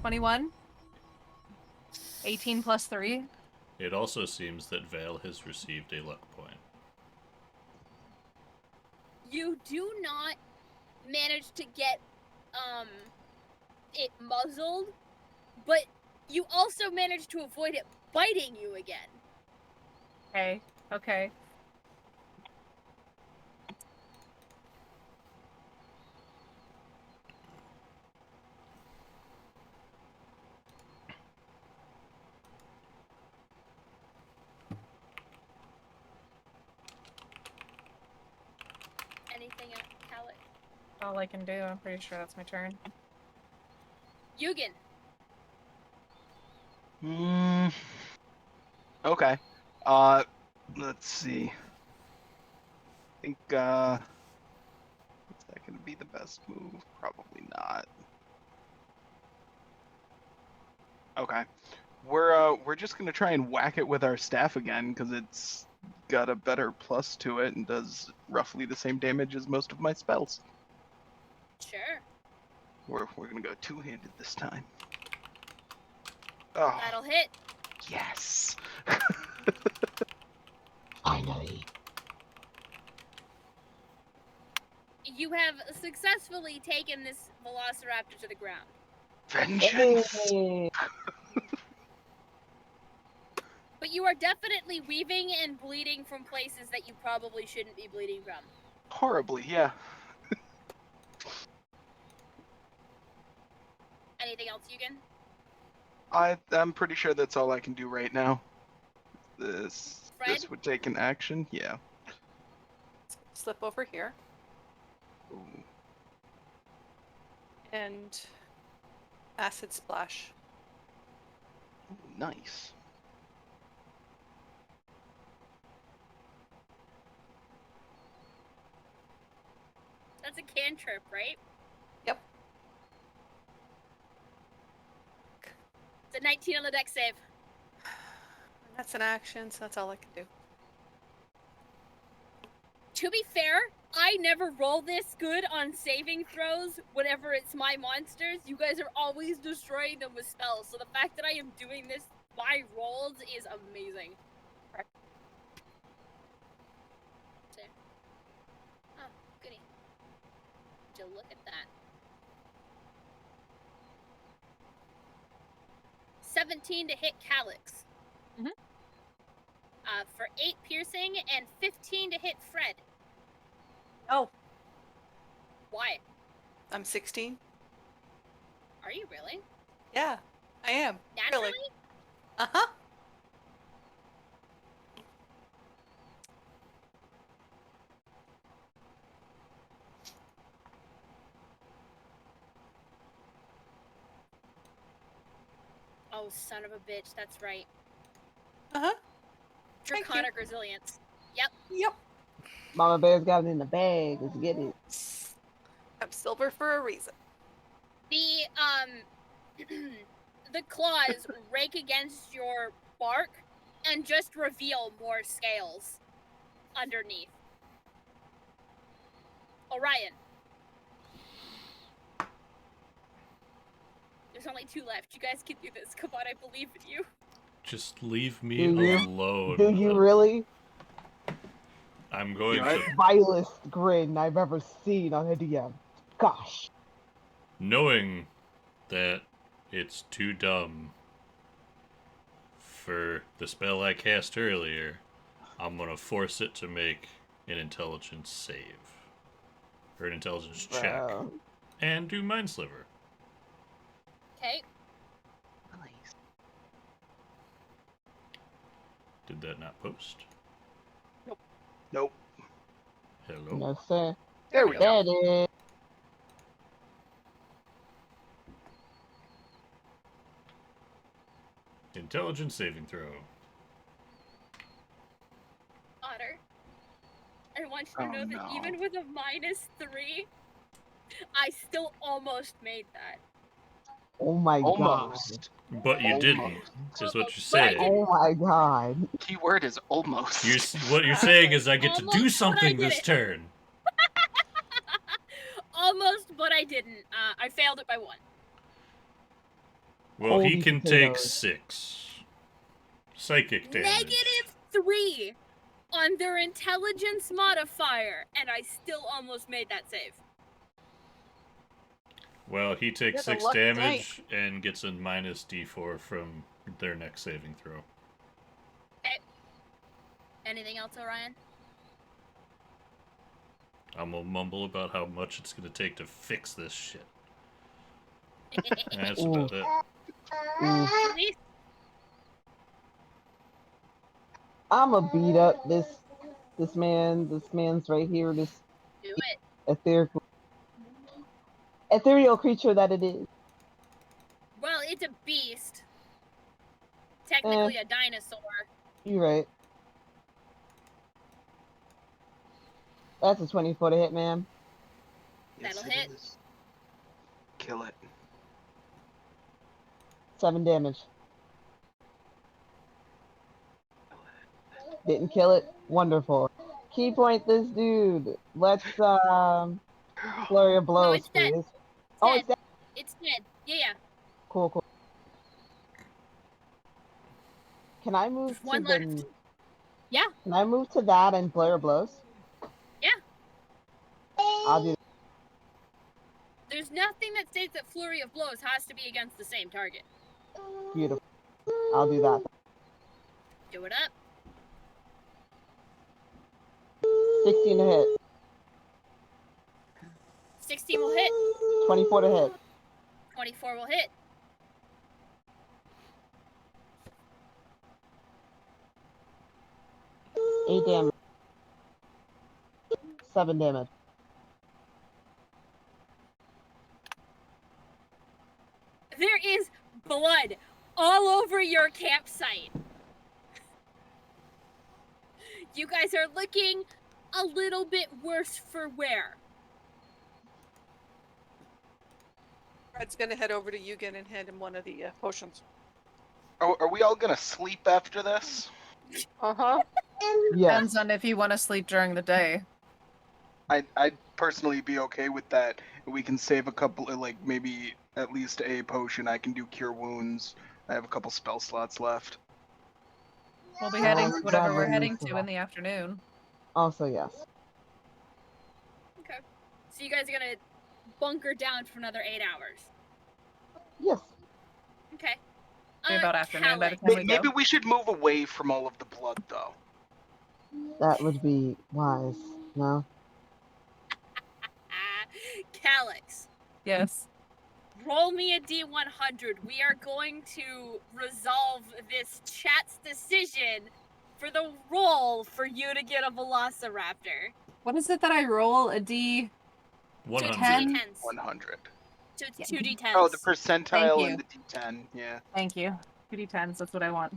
21. 18 plus 3. It also seems that Vale has received a luck point. You do not manage to get it muzzled, but you also manage to avoid it biting you again. Okay. Okay. Anything else, Calic? All I can do. I'm pretty sure that's my turn. Yugen. Okay. Let's see. I think, is that gonna be the best move? Probably not. Okay. We're just gonna try and whack it with our staff again, because it's got a better plus to it and does roughly the same damage as most of my spells. Sure. We're gonna go two-handed this time. Oh, That'll hit. yes. Finally. You have successfully taken this velociraptor to the ground. Vengeance. Hey. But you are definitely weaving and bleeding from places that you probably shouldn't be bleeding from. Horribly, yeah. Anything else, Yugen? I'm pretty sure that's all I can do right now. This Fred? would take an action, yeah. Slip over here Ooh. and acid splash. Nice. That's a cantrip, right? Yep. It's a 19 on the deck save. That's an action, so that's all I can do. To be fair, I never roll this good on saving throws whenever it's my monsters. You guys are always destroying them with spells, so the fact that I am doing this by rolls is amazing. Oh, goody. To look at that. 17 to hit Calyx. Mhm. For 8 piercing and 15 to hit Fred. Oh, Why? I'm 16. Are you really? Yeah, I am. Naturally? Really. Uh-huh. Oh, son of a bitch, that's right. Uh-huh. Thank you. Draconic resilience. Yep. Yep. Mama Bear's got it in the bag. Let's get it. I'm silver for a reason. The the claws rake against your bark and just reveal more scales underneath. Orion. There's only 2 left. You guys can do this. Come on, I believe in you. Just leave me Do you? alone. Do you really? I'm going Yeah, to. Vilest grin I've ever seen on a DM. Gosh. Knowing that it's too dumb for the spell I cast earlier, I'm gonna force it to make an intelligence save. Or an intelligence check. Bro. And do Mind Sliver. Okay. Nice. Did that not post? Nope. Hello? No, sir. There we go. There it is. Intelligence saving throw. Otter, I want you to Oh, know that no. even with a -3, I still almost made that. Oh my god. Almost. But you didn't, Almost. is what you're But I saying. didn't. Oh my god. Keyword is almost. What you're saying is I get to Almost, do but I something this didn't. turn. Almost, but I didn't. I failed it by 1. Well, he Holy can take potatoes. 6 psychic damage. -3 on their intelligence modifier, and I still almost made that save. Well, he takes You're the 6 lucky damage and gets a minus d4 from their next saving throw. Anything else, Orion? I'm gonna mumble about how much it's gonna take to fix this shit. That's Ooh. about it. Ooh. Please. I'ma beat up this man's right here, this Do it. ethereal creature that it is. Well, it's a beast. Technically a dinosaur. You're right. That's a 24 to hit, ma'am. That'll it hit. is. Kill it. 7 damage. Didn't kill it. Wonderful. Key point this dude. Let's flurry of blows, it's dead. please. Oh, it's dead. It's dead. Yeah. Cool, cool. Can I move to One the? left. Yeah. Can I move to that and flurry of blows? Yeah. I'll do. There's nothing that states that Flurry of Blows has to be against the same target. Beautiful. I'll do that. Do it up. 16 to hit. 16 will hit. 24 to hit. 24 will hit. Eight damage. 7 damage. There is blood all over your campsite. You guys are looking a little bit worse for wear. Fred's gonna head over to Yugen and hand him one of the potions. Are we all gonna sleep after this? Uh-huh. Yes. Depends on if you want to sleep during the day. I'd personally be okay with that. We can save a couple, like maybe at least a potion. I can do cure wounds. I have a couple spell slots left. We'll be heading to Well, whatever we're that heading means to in the afternoon. Also, yes. Okay. So you guys are gonna bunker down for another 8 hours. Yes. Okay. Be about afternoon by the Calix. time we Maybe go. we should move away from all of the blood, though. That would be wise. No? Calix. Yes. Roll me a D100. We are going to resolve this chat's decision for the roll for you to get a Velociraptor. What is it that I roll? A D? 100. 10? 2d10s. 100. So it's Yeah. 2d10s. Oh, the percentile you. and the D10. Yeah. Thank you. 2d10s, that's what I want.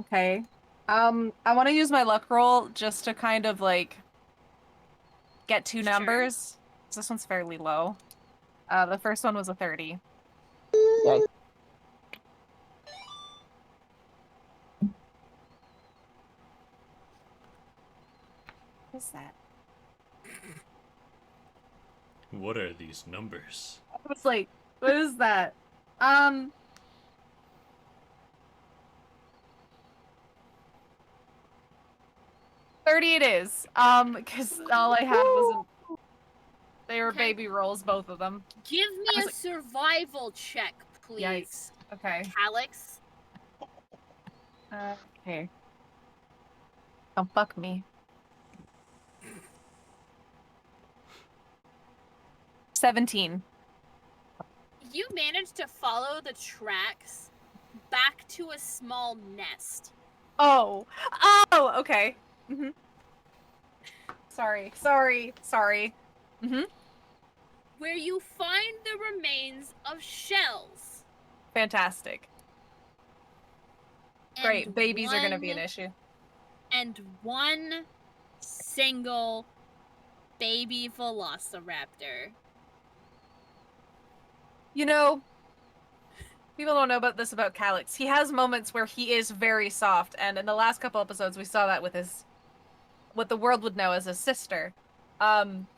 Okay. I want to use my luck roll just to kind of like get two Sure. numbers. This one's fairly low. The first one was a 30. Yikes. What is that? What are these numbers? I was like, what is that? 30 it is. Because all I had was they were Okay. baby rolls, both of them. Give I me was a like- survival check, please. Yikes. Okay. Calix. Okay. Don't fuck me. 17. You managed to follow the tracks back to a small nest. Oh. Oh, okay. Sorry. Mm-hmm. where you find the remains of shells. Fantastic. Great. And Babies are going to be an one- issue. And one single baby velociraptor. You know, people don't know about this about Calix. He has moments where he is very soft, and in the last couple episodes we saw that with his, what the world would know as his sister.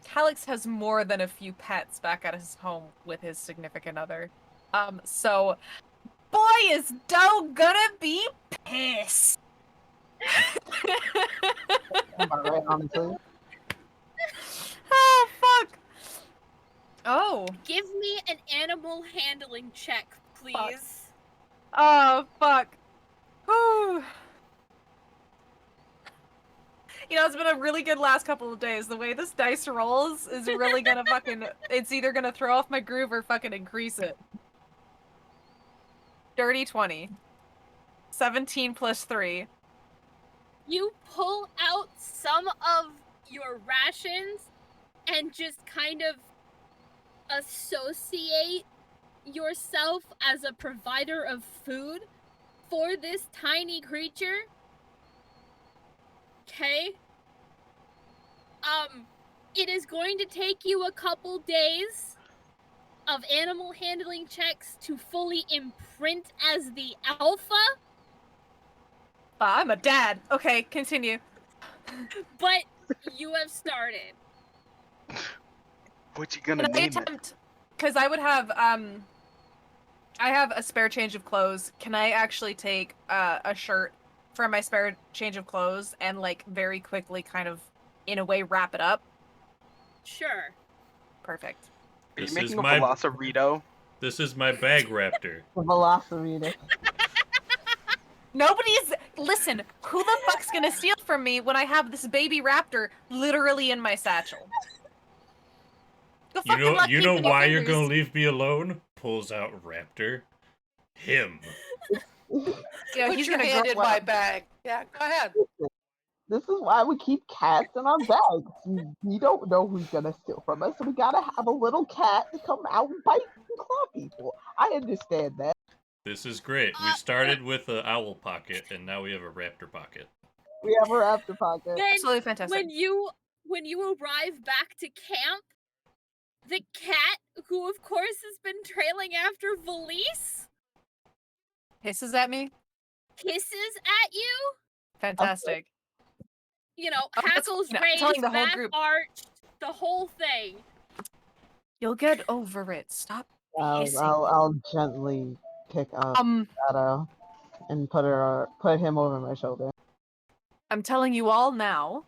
Calix has more than a few pets back at his home with his significant other. So boy is Doe gonna be pissed. Am I right, honestly? Oh fuck. Oh. Give me an animal handling check, please. Oh fuck. Whew. You know, it's been a really good last couple of days. The way this dice rolls is really gonna fucking... It's either gonna throw off my groove or fucking increase it. Dirty 20. 17 plus 3. You pull out some of your rations and just kind of associate yourself as a provider of food for this tiny creature. Okay? It is going to take you a couple days of animal handling checks to fully imprint as the alpha, I'm a dad. Okay, continue. but you have started. What you gonna Can I name it? attempt... Because I would have, I have a spare change of clothes. Can I actually take a shirt from my spare change of clothes and, like, very quickly kind of, in a way, wrap it up? Sure. Perfect. Are you This making is a my- Velociraptor? This is my bag raptor. The Velociraptor. Nobody's... Listen, who the fuck's gonna steal from me when I have this baby raptor literally in my satchel? Go fucking luck You me know with your why you're fingers. gonna leave me alone? Pulls out raptor. Him. Yeah, Put he's your gonna hand grow in my up. bag. Yeah, go ahead. This is why we keep cats in our bags. We don't know who's gonna steal from us, so we gotta have a little cat to come out and bite and claw people. I understand that. This is great. We started with an owl pocket, and now we have a raptor pocket. We have our after pocket. Then Absolutely fantastic. when you arrive back to camp, the cat, who of course has been trailing after Valise, Hisses at me. hisses at you. Fantastic. You know, Oh, that's- hackles you know, I'm telling raised, the whole back group. arched, the whole thing. You'll get over it. Stop hissing. I'll gently pick up Shadow and put him over my shoulder. I'm telling you all now.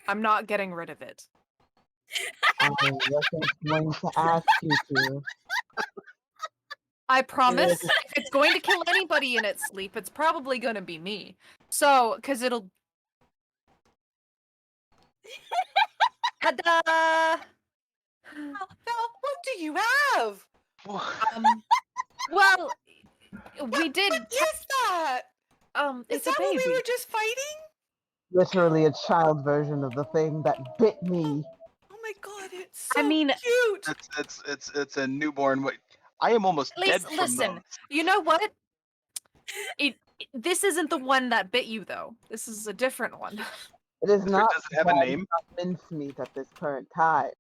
I'm not getting rid of it. I wasn't going to ask you to. I promise. If it's going to kill anybody in its sleep, it's probably gonna be me. So, because it'll... Ta-da! Now, what do you have? Well, we did... What is that? Is It's a that what baby. we were just fighting? Literally a child version of the thing that bit me. Oh my god, it's so I mean... cute. It's a newborn. I am almost At dead least, from listen. those. You know what? This isn't the one that bit you, though. This is a different one. It is not. Does it have a bad, name? not mincemeat at this current time.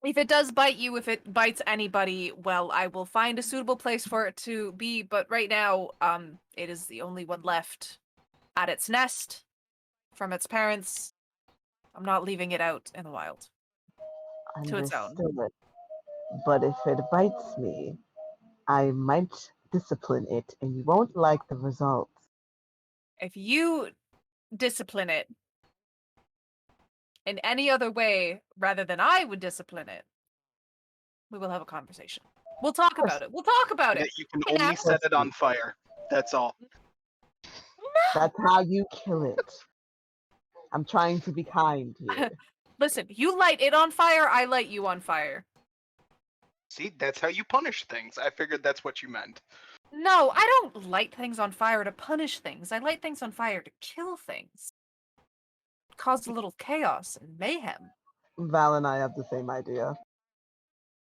If it does bite you, if it bites anybody, well, I will find a suitable place for it to be, but right now, it is the only one left at its nest from its parents. I'm not leaving it out in the wild. To its own. Understood. But if it bites me, I might discipline it, and you won't like the results. If you discipline it in any other way rather than I would discipline it, we will have a conversation. We'll talk about it. We'll talk about it. You can Yeah. only set it on fire. That's all. That's how you kill it. I'm trying to be kind here. Listen, you light it on fire, I light you on fire. See, that's how you punish things. I figured that's what you meant. No, I don't light things on fire to punish things. I light things on fire to kill things. Cause a little chaos and mayhem. Val and I have the same idea.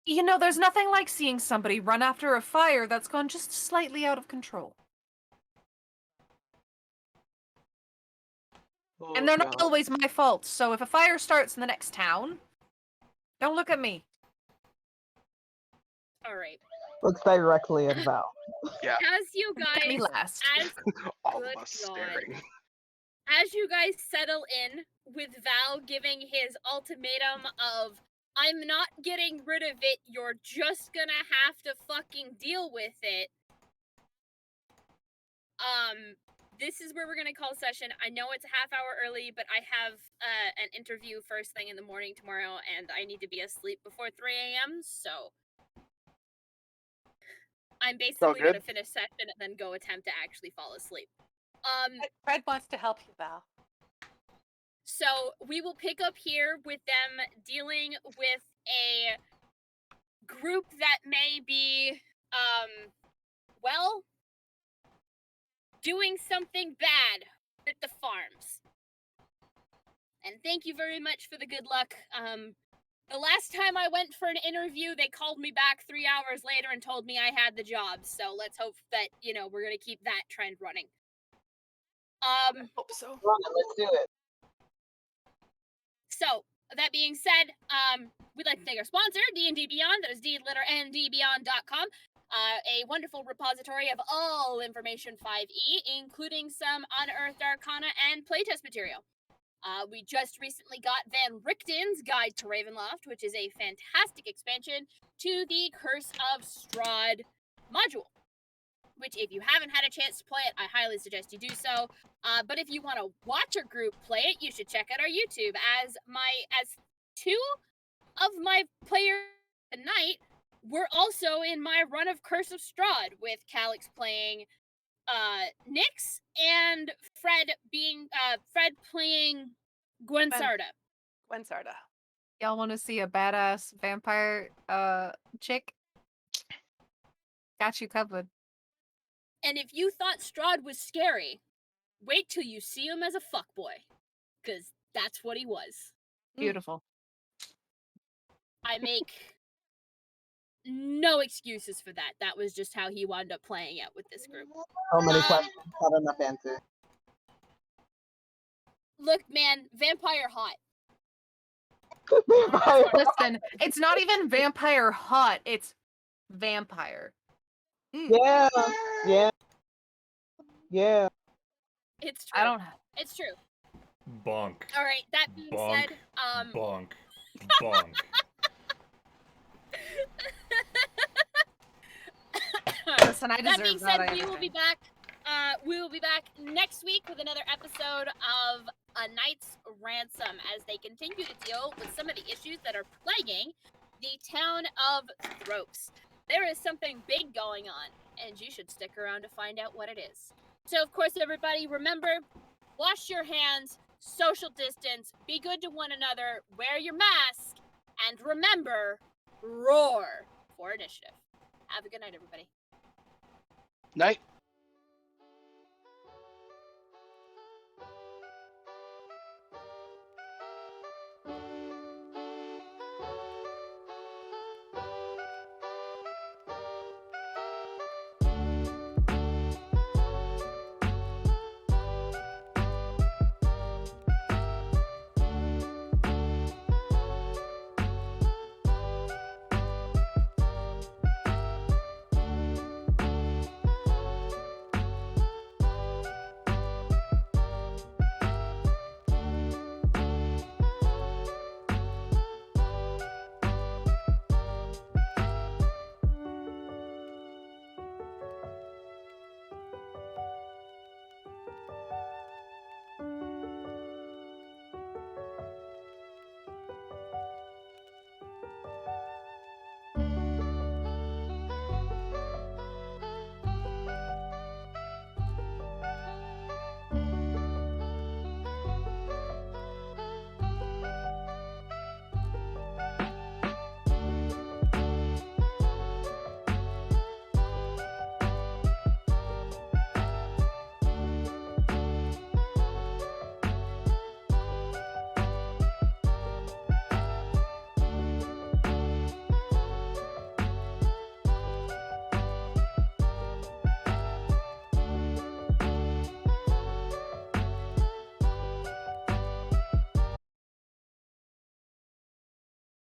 You know, there's nothing like seeing somebody run after a fire that's gone just slightly out of control. Oh, And they're not God. always my fault, so if a fire starts in the next town, don't look at me. All right. Looks directly at Val. As you Look at me guys, last. as All good of us God. staring. As you guys settle in with Val giving his ultimatum of, I'm not getting rid of it, you're just gonna have to fucking deal with it. This is where we're gonna call session. I know it's a half hour early, but I have an interview first thing in the morning tomorrow, and I need to be asleep before 3 a.m., so I'm basically good. gonna finish session and then go attempt to actually fall asleep. Fred wants to help you, Val. So we will pick up here with them dealing with a group that may be, well, doing something bad with the farms. And thank you very much for the good luck. The last time I went for an interview, they called me back 3 hours later and told me I had the job. So let's hope that, we're going to keep that trend running. Hope so. Let's do it. So, that being said, we'd like to thank our sponsor, D&D Beyond. That is d-ndbeyond.com. A wonderful repository of all information 5e, including some unearthed arcana and playtest material. We just recently got Van Richten's Guide to Ravenloft, which is a fantastic expansion to the Curse of Strahd module. Which, if you haven't had a chance to play it, I highly suggest you do so. But if you want to watch a group play it, you should check out our YouTube. As two of my players tonight were also in my run of Curse of Strahd, with Calix playing Nyx and Fred playing Gwensarda. Gwensarda. Y'all want to see a badass vampire chick? Got you covered. And if you thought Strahd was scary, wait till you see him as a fuckboy. Because that's what he was. Beautiful. I make no excuses for that. That was just how he wound up playing out with this group. So many questions, not enough answers. Look, man, vampire hot. Listen, it's not even vampire hot, it's vampire. Yeah, yeah. It's true. I don't It's true. Bonk. All right. That being Bonk. said, Bonk. Bonk. Listen, I that deserve being that. said, we will be back. We will be back next week with another episode of A Knight's Ransom as they continue to deal with some of the issues that are plaguing the town of Thropes. There is something big going on, and you should stick around to find out what it is. So, of course, everybody, remember, wash your hands, social distance, be good to one another, wear your mask, and remember, roar for initiative. Have a good night, everybody. Night.